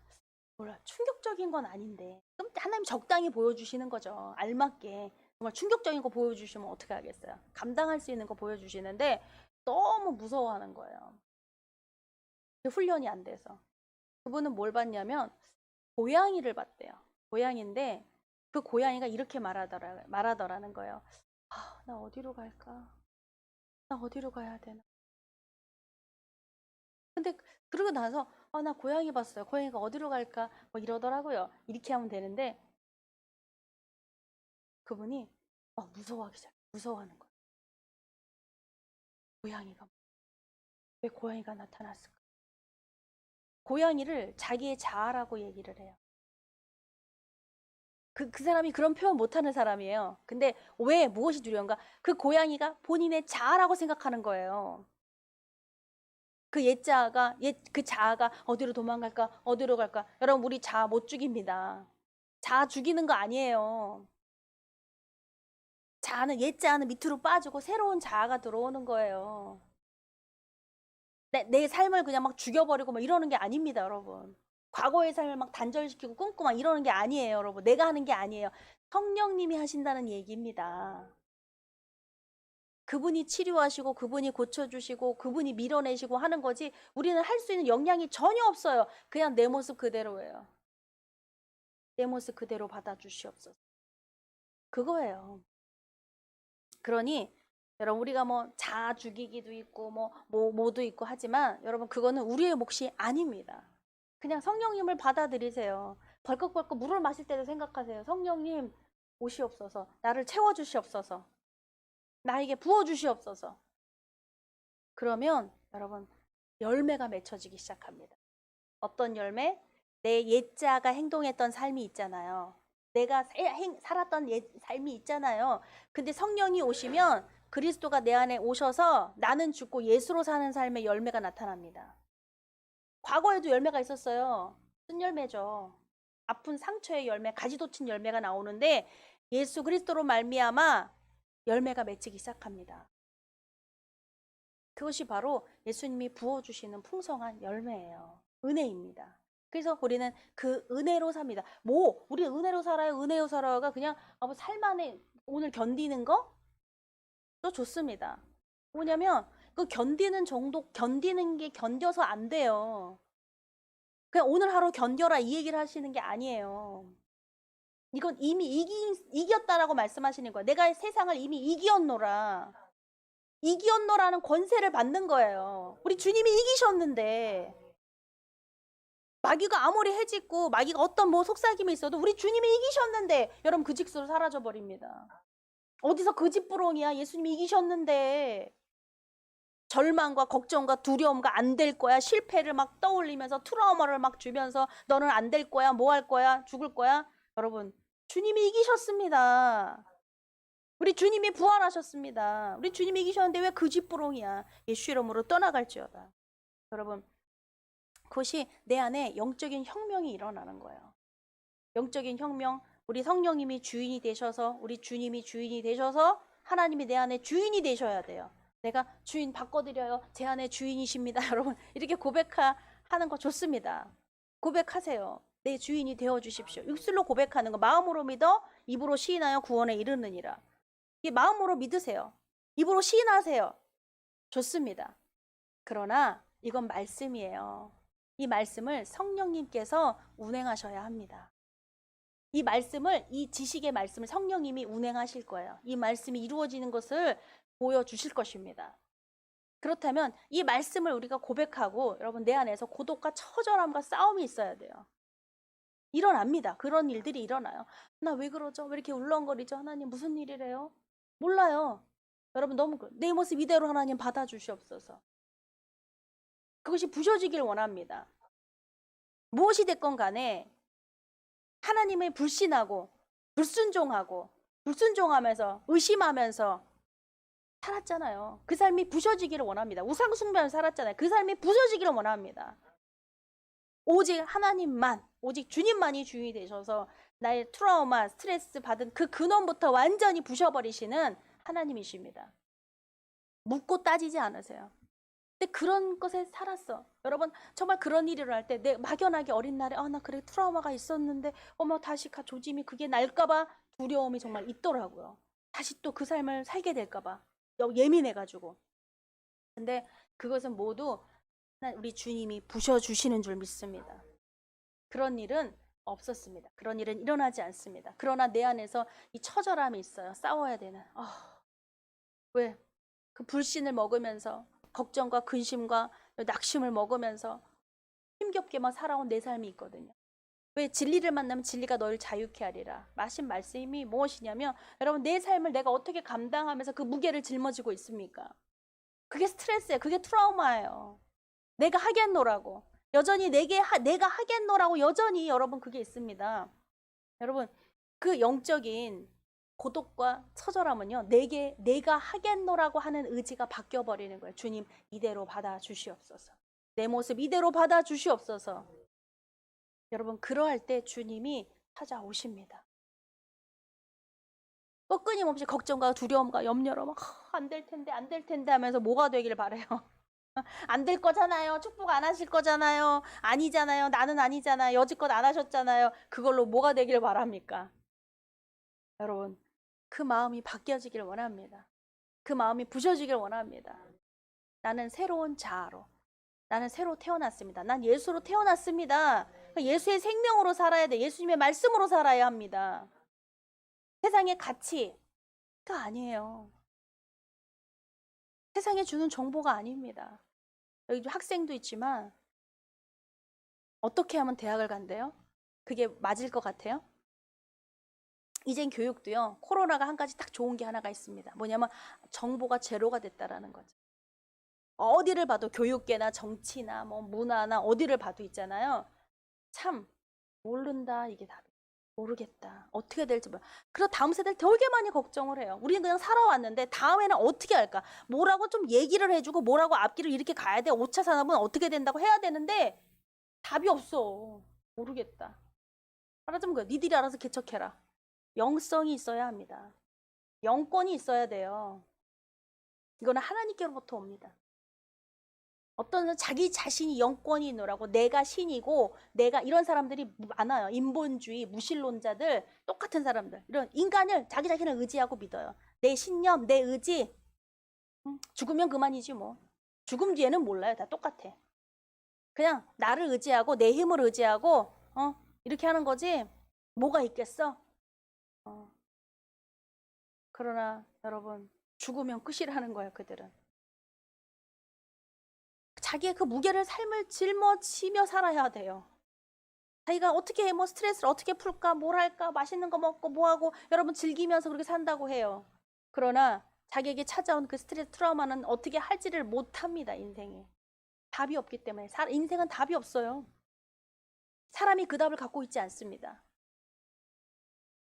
Speaker 1: 몰라 충격적인 건 아닌데 하나님 적당히 보여주시는 거죠. 알맞게 정말 충격적인 거 보여주시면 어떻게 하겠어요? 감당할 수 있는 거 보여주시는데 너무 무서워하는 거예요. 훈련이 안 돼서. 그분은 뭘 봤냐면 고양이를 봤대요. 고양이인데 그 고양이가 이렇게 말하더라는 거예요. 아, 나 어디로 갈까? 나 어디로 가야 되나? 근데 그러고 나서 나 고양이 봤어요. 고양이가 어디로 갈까? 뭐 이러더라고요. 이렇게 하면 되는데 그분이 무서워하기 시작해. 무서워하는 거예요. 고양이가 왜 고양이가 나타났을까? 고양이를 자기의 자아라고 얘기를 해요. 그 사람이 그런 표현 못하는 사람이에요. 근데 왜 무엇이 두려운가? 그 고양이가 본인의 자아라고 생각하는 거예요. 그 자아가 어디로 도망갈까? 어디로 갈까? 여러분, 우리 자아 못 죽입니다. 자아 죽이는 거 아니에요. 옛 자아는 밑으로 빠지고 새로운 자아가 들어오는 거예요. 내 삶을 그냥 막 죽여버리고 막 이러는 게 아닙니다, 여러분. 과거의 삶을 막 단절시키고 끊고 막 이러는 게 아니에요, 여러분. 내가 하는 게 아니에요. 성령님이 하신다는 얘기입니다. 그분이 치료하시고 그분이 고쳐주시고 그분이 밀어내시고 하는 거지 우리는 할 수 있는 역량이 전혀 없어요. 그냥 내 모습 그대로예요. 내 모습 그대로 받아주시옵소서. 그거예요. 그러니 여러분 우리가 뭐 자아 죽이기도 있고 뭐도 있고 하지만 여러분 그거는 우리의 몫이 아닙니다. 그냥 성령님을 받아들이세요. 벌컥벌컥 물을 마실 때도 생각하세요. 성령님 오시옵소서. 나를 채워주시옵소서. 나에게 부어주시옵소서. 그러면 여러분 열매가 맺혀지기 시작합니다. 어떤 열매? 내 옛자가 행동했던 삶이 있잖아요. 내가 살았던 삶이 있잖아요. 근데 성령이 오시면 그리스도가 내 안에 오셔서 나는 죽고 예수로 사는 삶의 열매가 나타납니다. 과거에도 열매가 있었어요. 쓴열매죠. 아픈 상처의 열매, 가지도친 열매가 나오는데 예수 그리스도로 말미암아 열매가 맺히기 시작합니다. 그것이 바로 예수님이 부어주시는 풍성한 열매예요. 은혜입니다. 그래서 우리는 그 은혜로 삽니다. 우리 은혜로 살아요, 은혜로 살아요가 그냥 뭐 살만해 오늘 견디는 거? 또 좋습니다. 뭐냐면 그 견디는 게 견뎌서 안 돼요. 그냥 오늘 하루 견뎌라 이 얘기를 하시는 게 아니에요. 이건 이미 이겼다라고 말씀하시는 거예요. 내가 세상을 이미 이기었노라. 이기었노라는 권세를 받는 거예요. 우리 주님이 이기셨는데 마귀가 아무리 해짓고 마귀가 어떤 속삭임이 있어도 우리 주님이 이기셨는데 여러분 그 직수로 사라져 버립니다. 어디서 그 집부렁이야. 예수님이 이기셨는데 절망과 걱정과 두려움과 안 될 거야. 실패를 막 떠올리면서 트라우마를 막 주면서 너는 안 될 거야. 뭐 할 거야. 죽을 거야. 여러분 주님이 이기셨습니다. 우리 주님이 부활하셨습니다. 우리 주님이 이기셨는데 왜 그 집부렁이야. 예수 이름으로 떠나갈지어다. 여러분 그것이 내 안에 영적인 혁명이 일어나는 거예요. 영적인 혁명, 우리 성령님이 주인이 되셔서 우리 주님이 주인이 되셔서 하나님이 내 안에 주인이 되셔야 돼요. 내가 주인 바꿔드려요. 제 안에 주인이십니다. 여러분 이렇게 고백하는 거 좋습니다. 고백하세요. 내 주인이 되어주십시오. 입술로 고백하는 거 마음으로 믿어 입으로 시인하여 구원에 이르느니라. 이 마음으로 믿으세요. 입으로 시인하세요. 좋습니다. 그러나 이건 말씀이에요. 이 말씀을 성령님께서 운행하셔야 합니다. 이 지식의 말씀을 성령님이 운행하실 거예요. 이 말씀이 이루어지는 것을 보여주실 것입니다. 그렇다면 이 말씀을 우리가 고백하고 여러분 내 안에서 고독과 처절함과 싸움이 있어야 돼요. 일어납니다. 그런 일들이 일어나요. 나 왜 그러죠? 왜 이렇게 울렁거리죠? 하나님 무슨 일이래요? 몰라요. 여러분 너무 내 모습 이대로 하나님 받아주시옵소서. 그것이 부셔지길 원합니다. 무엇이 됐건 간에 하나님을 불신하고 불순종하면서 의심하면서 살았잖아요. 그 삶이 부셔지기를 원합니다. 우상 숭배하면서 살았잖아요. 그 삶이 부셔지기를 원합니다. 오직 하나님만, 오직 주님만이 주인이 되셔서 나의 트라우마, 스트레스 받은 그 근원부터 완전히 부셔버리시는 하나님이십니다. 묻고 따지지 않으세요. 근데 그런 것에 살았어. 여러분 정말 그런 일이 일어날 때 내 막연하게 어린 날에 나 그래 트라우마가 있었는데 어머 다시 조짐이 그게 날까봐 두려움이 정말 있더라고요. 다시 또 그 삶을 살게 될까봐 예민해가지고. 근데 그것은 모두 우리 주님이 부셔주시는 줄 믿습니다. 그런 일은 없었습니다. 그런 일은 일어나지 않습니다. 그러나 내 안에서 이 처절함이 있어요. 싸워야 되는. 왜? 그 불신을 먹으면서 걱정과 근심과 낙심을 먹으면서 힘겹게만 살아온 내 삶이 있거든요. 왜? 진리를 만나면 진리가 너를 자유케 하리라. 마신 말씀이 무엇이냐면 여러분 내 삶을 내가 어떻게 감당하면서 그 무게를 짊어지고 있습니까? 그게 스트레스예요. 그게 트라우마예요. 내가 하겠노라고. 여전히 내가 하겠노라고 여전히 여러분 그게 있습니다. 여러분 그 영적인 고독과 처절함은요. 내가 하겠노라고 하는 의지가 바뀌어버리는 거예요. 주님 이대로 받아주시옵소서. 내 모습 이대로 받아주시옵소서. 여러분 그러할 때 주님이 찾아오십니다. 끊임없이 걱정과 두려움과 염려로 안 될 텐데 하면서 뭐가 되길 바래요. 안 될 거잖아요. 축복 안 하실 거잖아요. 아니잖아요. 나는 아니잖아요. 여지껏 안 하셨잖아요. 그걸로 뭐가 되길 바랍니까? 여러분 그 마음이 바뀌어지길 원합니다. 그 마음이 부셔지길 원합니다. 나는 새로운 자아로, 나는 새로 태어났습니다. 난 예수로 태어났습니다. 예수의 생명으로 살아야 돼. 예수님의 말씀으로 살아야 합니다. 세상의 가치가 아니에요. 세상에 주는 정보가 아닙니다. 여기 학생도 있지만 어떻게 하면 대학을 간대요? 그게 맞을 것 같아요? 이젠 교육도요. 코로나가 한 가지 딱 좋은 게 하나가 있습니다. 뭐냐면 정보가 제로가 됐다라는 거죠. 어디를 봐도 교육계나 정치나 뭐 문화나 어디를 봐도 있잖아요. 참 모른다 이게 답이. 모르겠다. 어떻게 될지 몰라. 그래서 다음 세대를 되게 많이 걱정을 해요. 우리는 그냥 살아왔는데 다음에는 어떻게 할까? 뭐라고 좀 얘기를 해주고 뭐라고 앞길을 이렇게 가야 돼. 5차 산업은 어떻게 된다고 해야 되는데 답이 없어. 모르겠다. 말하자면 그래. 니들이 알아서 개척해라. 영성이 있어야 합니다. 영권이 있어야 돼요. 이거는 하나님께로부터 옵니다. 어떤 자기 자신이 영권이 있노라고 내가 신이고 내가 이런 사람들이 많아요. 인본주의, 무신론자들, 똑같은 사람들. 이런 인간을 자기 자신을 의지하고 믿어요. 내 신념, 내 의지. 죽으면 그만이지 뭐. 죽음 뒤에는 몰라요. 다 똑같아. 그냥 나를 의지하고 내 힘을 의지하고 이렇게 하는 거지 뭐가 있겠어? 그러나 여러분 죽으면 끝이라는 거예요. 그들은. 자기의 그 무게를 삶을 짊어지며 살아야 돼요. 자기가 어떻게 뭐 스트레스를 어떻게 풀까, 뭘 할까, 맛있는 거 먹고 뭐 하고 여러분 즐기면서 그렇게 산다고 해요. 그러나 자기에게 찾아온 그 스트레스 트라우마는 어떻게 할지를 못합니다. 인생에. 답이 없기 때문에 인생은 답이 없어요. 사람이 그 답을 갖고 있지 않습니다.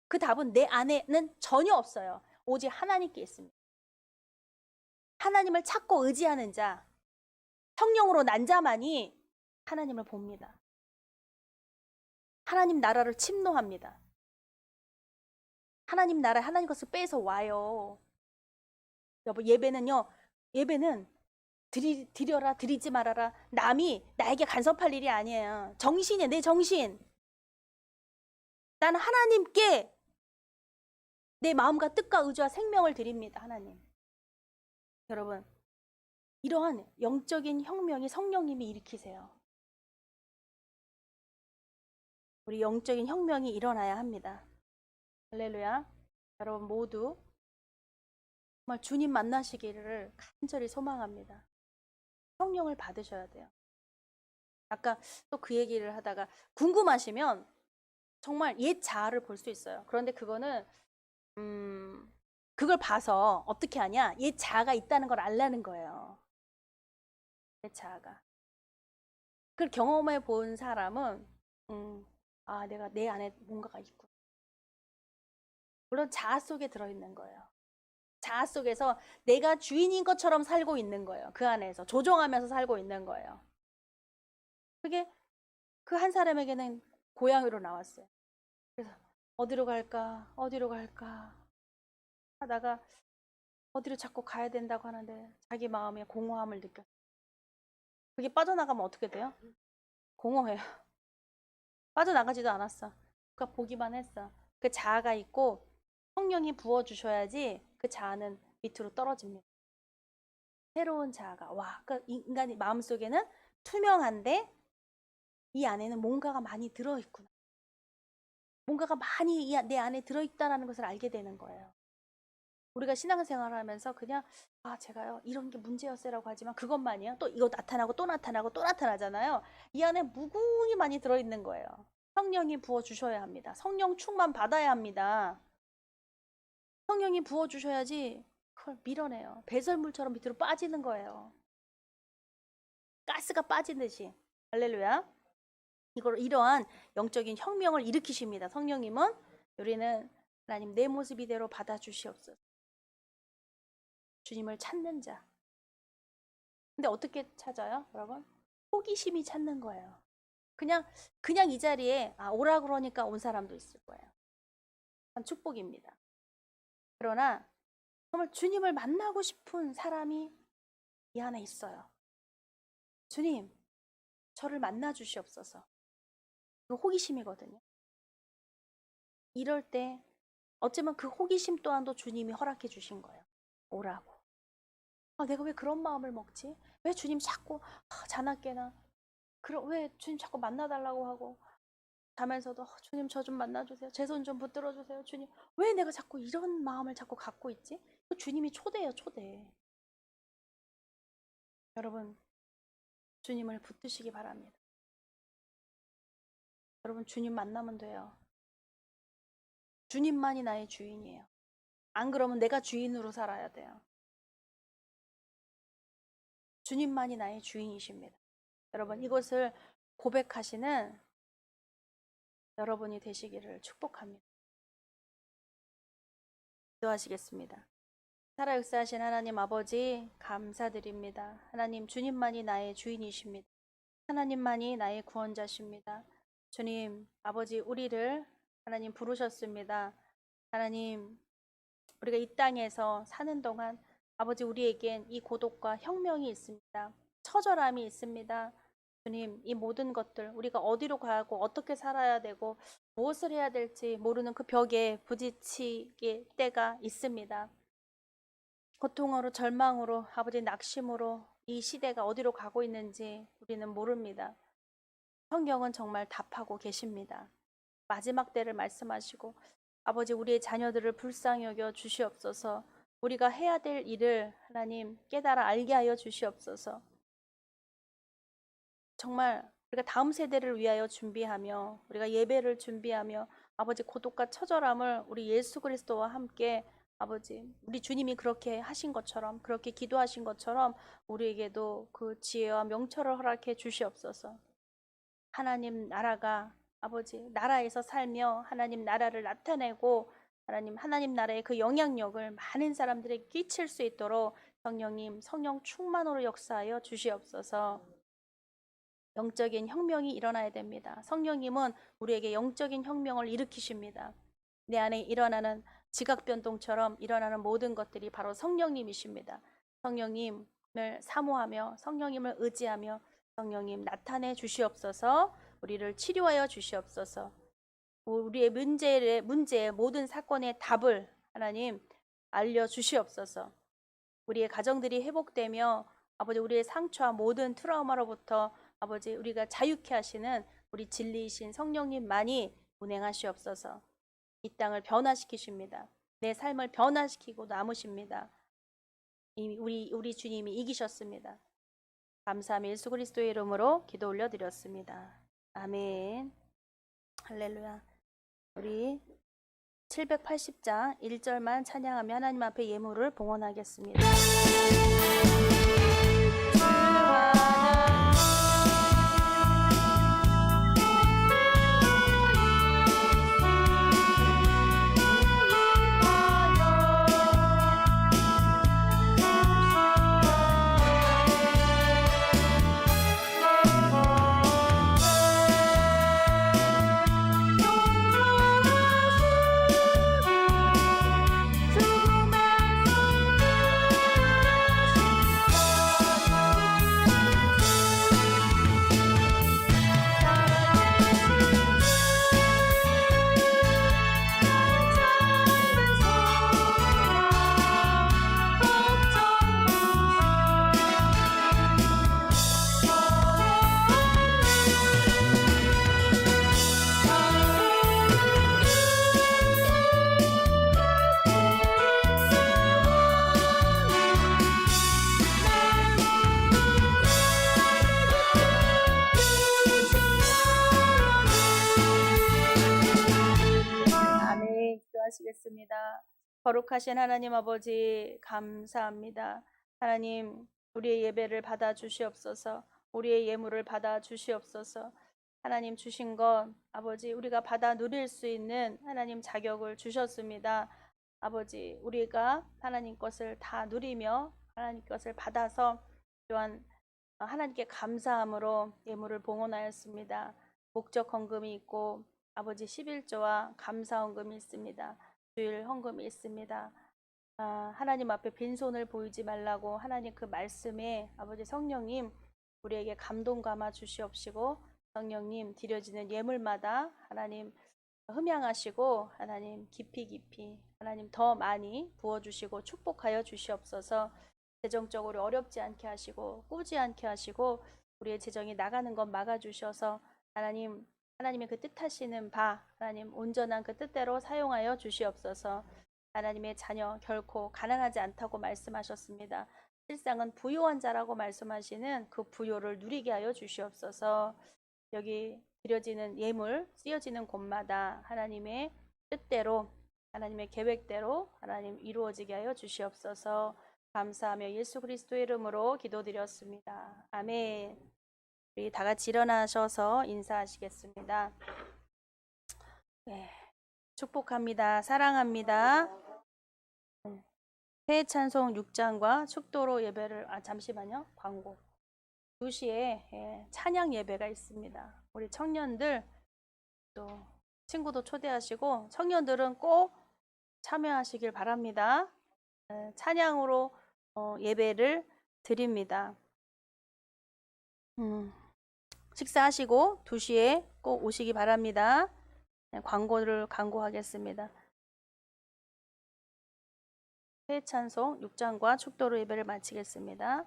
Speaker 1: 그 답은 내 안에는 전혀 없어요. 오직 하나님께 있습니다. 하나님을 찾고 의지하는 자, 성령으로 난 자만이 하나님을 봅니다. 하나님 나라를 침노합니다. 하나님 나라 하나님 것을 뺏어 와요. 여보 예배는 드려라 드리지 말아라. 남이 나에게 간섭할 일이 아니에요. 정신이에요. 내 정신. 나는 하나님께 내 마음과 뜻과 의지와 생명을 드립니다. 하나님. 여러분 이러한 영적인 혁명이 성령님이 일으키세요. 우리 영적인 혁명이 일어나야 합니다. 할렐루야. 여러분 모두 정말 주님 만나시기를 간절히 소망합니다. 성령을 받으셔야 돼요. 아까 또 그 얘기를 하다가 궁금하시면 정말 옛 자아를 볼 수 있어요. 그런데 그거는 그걸 봐서 어떻게 하냐? 옛 자아가 있다는 걸 알라는 거예요. 옛 자아가. 그걸 경험해 본 사람은 아, 내가 내 안에 뭔가가 있구나. 물론 자아 속에 들어있는 거예요. 자아 속에서 내가 주인인 것처럼 살고 있는 거예요. 그 안에서 조종하면서 살고 있는 거예요. 그게 그 한 사람에게는 고향으로 나왔어요. 그래서 어디로 갈까? 어디로 갈까? 하다가 어디로 자꾸 가야 된다고 하는데 자기 마음에 공허함을 느꼈어요. 그게 빠져나가면 어떻게 돼요? 공허해요. 빠져나가지도 않았어. 그러니까 보기만 했어. 그 자아가 있고 성령이 부어주셔야지 그 자아는 밑으로 떨어집니다. 새로운 자아가 와, 그러니까 인간이 마음속에는 투명한데 이 안에는 뭔가가 많이 들어있구나. 뭔가가 많이 내 안에 들어있다는 것을 알게 되는 거예요. 우리가 신앙생활을 하면서 그냥 아 제가요 이런 게 문제였어요라고 하지만 그것만이요. 또 이거 나타나고 또 나타나고 또 나타나잖아요. 이 안에 무궁히 많이 들어있는 거예요. 성령이 부어주셔야 합니다. 성령 충만 받아야 합니다. 성령이 부어주셔야지 그걸 밀어내요. 배설물처럼 밑으로 빠지는 거예요. 가스가 빠지듯이. 할렐루야. 이러한 영적인 혁명을 일으키십니다. 성령님은 우리는 하나님 내 모습 이대로 받아주시옵소서. 주님을 찾는 자. 근데 어떻게 찾아요, 여러분? 호기심이 찾는 거예요. 그냥 이 자리에 오라 그러니까 온 사람도 있을 거예요. 참 축복입니다. 그러나 정말 주님을 만나고 싶은 사람이 이 안에 있어요. 주님, 저를 만나 주시옵소서. 그 호기심이거든요. 이럴 때 어쩌면 그 호기심 또한도 주님이 허락해 주신 거예요. 오라고. 내가 왜 그런 마음을 먹지? 왜 주님 자꾸 자나깨나 왜 주님 자꾸 만나달라고 하고 자면서도 주님 저 좀 만나주세요. 제 손 좀 붙들어 주세요. 주님 왜 내가 자꾸 이런 마음을 자꾸 갖고 있지? 그 주님이 초대예요, 초대. 여러분 주님을 붙드시기 바랍니다. 여러분 주님 만나면 돼요. 주님만이 나의 주인이에요. 안 그러면 내가 주인으로 살아야 돼요. 주님만이 나의 주인이십니다. 여러분 이것을 고백하시는 여러분이 되시기를 축복합니다. 기도하시겠습니다. 살아 역사하신 하나님 아버지 감사드립니다. 하나님 주님만이 나의 주인이십니다. 하나님만이 나의 구원자십니다. 주님 아버지 우리를 하나님 부르셨습니다. 하나님 우리가 이 땅에서 사는 동안 아버지 우리에겐 이 고독과 혁명이 있습니다. 처절함이 있습니다. 주님 이 모든 것들 우리가 어디로 가고 어떻게 살아야 되고 무엇을 해야 될지 모르는 그 벽에 부딪히게 때가 있습니다. 고통으로 절망으로 아버지 낙심으로 이 시대가 어디로 가고 있는지 우리는 모릅니다. 성경은 정말 답하고 계십니다. 마지막 때를 말씀하시고 아버지 우리의 자녀들을 불쌍히 여겨 주시옵소서. 우리가 해야 될 일을 하나님 깨달아 알게 하여 주시옵소서. 정말 우리가 다음 세대를 위하여 준비하며 우리가 예배를 준비하며 아버지 고독과 처절함을 우리 예수 그리스도와 함께 아버지 우리 주님이 그렇게 하신 것처럼 그렇게 기도하신 것처럼 우리에게도 그 지혜와 명철을 허락해 주시옵소서. 하나님 나라가 아버지 나라에서 살며 하나님 나라를 나타내고 하나님 나라의 그 영향력을 많은 사람들에게 끼칠 수 있도록 성령님 성령 충만으로 역사하여 주시옵소서. 영적인 혁명이 일어나야 됩니다. 성령님은 우리에게 영적인 혁명을 일으키십니다. 내 안에 일어나는 지각 변동처럼 일어나는 모든 것들이 바로 성령님이십니다. 성령님을 사모하며 성령님을 의지하며 성령님 나타내 주시옵소서. 우리를 치료하여 주시옵소서. 우리의 문제의 모든 사건의 답을 하나님 알려 주시옵소서. 우리의 가정들이 회복되며 아버지 우리의 상처와 모든 트라우마로부터 아버지 우리가 자유케 하시는 우리 진리이신 성령님만이 운행하시옵소서. 이 땅을 변화시키십니다. 내 삶을 변화시키고 남으십니다. 이미 우리 주님이 이기셨습니다. 감사하며 예수 그리스도의 이름으로 기도 올려드렸습니다. 아멘. 할렐루야. 우리 780장 1절만 찬양하며 하나님 앞에 예물을 봉헌하겠습니다. 기도하시겠습니다. 거룩하신 하나님 아버지 감사합니다. 하나님 우리의 예배를 받아 주시옵소서. 우리의 예물을 받아 주시옵소서. 하나님 주신 것 아버지 우리가 받아 누릴 수 있는 하나님 자격을 주셨습니다. 아버지 우리가 하나님 것을 다 누리며 하나님 것을 받아서 또한 하나님께 감사함으로 예물을 봉헌하였습니다. 목적 헌금이 있고 아버지 11조와 감사 헌금이 있습니다. 주일 헌금이 있습니다. 하나님 앞에 빈손을 보이지 말라고 하나님 그 말씀에 아버지 성령님 우리에게 감동 감아 주시옵시고 성령님 드려지는 예물마다 하나님 흠양하시고 하나님 깊이 하나님 더 많이 부어주시고 축복하여 주시옵소서. 재정적으로 어렵지 않게 하시고 꾸지 않게 하시고 우리의 재정이 나가는 것 막아주셔서 하나님의 그 뜻하시는 바 하나님 온전한 그 뜻대로 사용하여 주시옵소서. 하나님의 자녀 결코 가난하지 않다고 말씀하셨습니다. 실상은 부요한 자라고 말씀하시는 그 부요를 누리게 하여 주시옵소서. 여기 드려지는 예물 쓰여지는 곳마다 하나님의 뜻대로 하나님의 계획대로 하나님 이루어지게 하여 주시옵소서. 감사하며 예수 그리스도의 이름으로 기도드렸습니다. 아멘. 우리 다 같이 일어나셔서 인사하시겠습니다. 네, 축복합니다. 사랑합니다. 새해 찬송 6장과 축도로 예배를 잠시만요. 광고. 2시에 찬양 예배가 있습니다. 우리 청년들 또 친구도 초대하시고 청년들은 꼭 참여하시길 바랍니다. 찬양으로 예배를 드립니다. 식사하시고 2시에 꼭 오시기 바랍니다. 광고를 광고하겠습니다. 새해 찬송 6장과 축도로 예배를 마치겠습니다.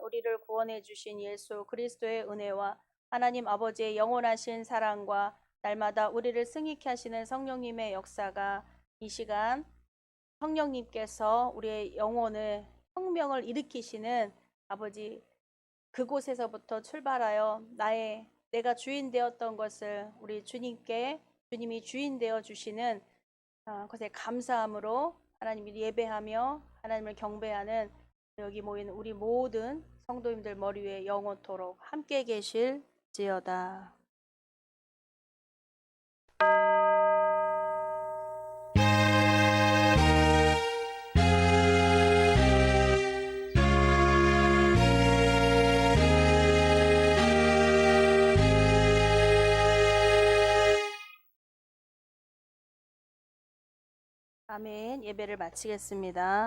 Speaker 1: 우리를 구원해 주신 예수 그리스도의 은혜와 하나님 아버지의 영원하신 사랑과 날마다 우리를 승리케 하시는 성령님의 역사가 이 시간 성령님께서 우리의 영혼을 혁명을 일으키시는 아버지 그곳에서부터 출발하여 내가 주인 되었던 것을 우리 주님이 주인 되어 주시는 것에 감사함으로 하나님을 예배하며 하나님을 경배하는 여기 모인 우리 모든 성도님들 머리 위에 영원토록 함께 계실지어다. 아멘. 예배를 마치겠습니다.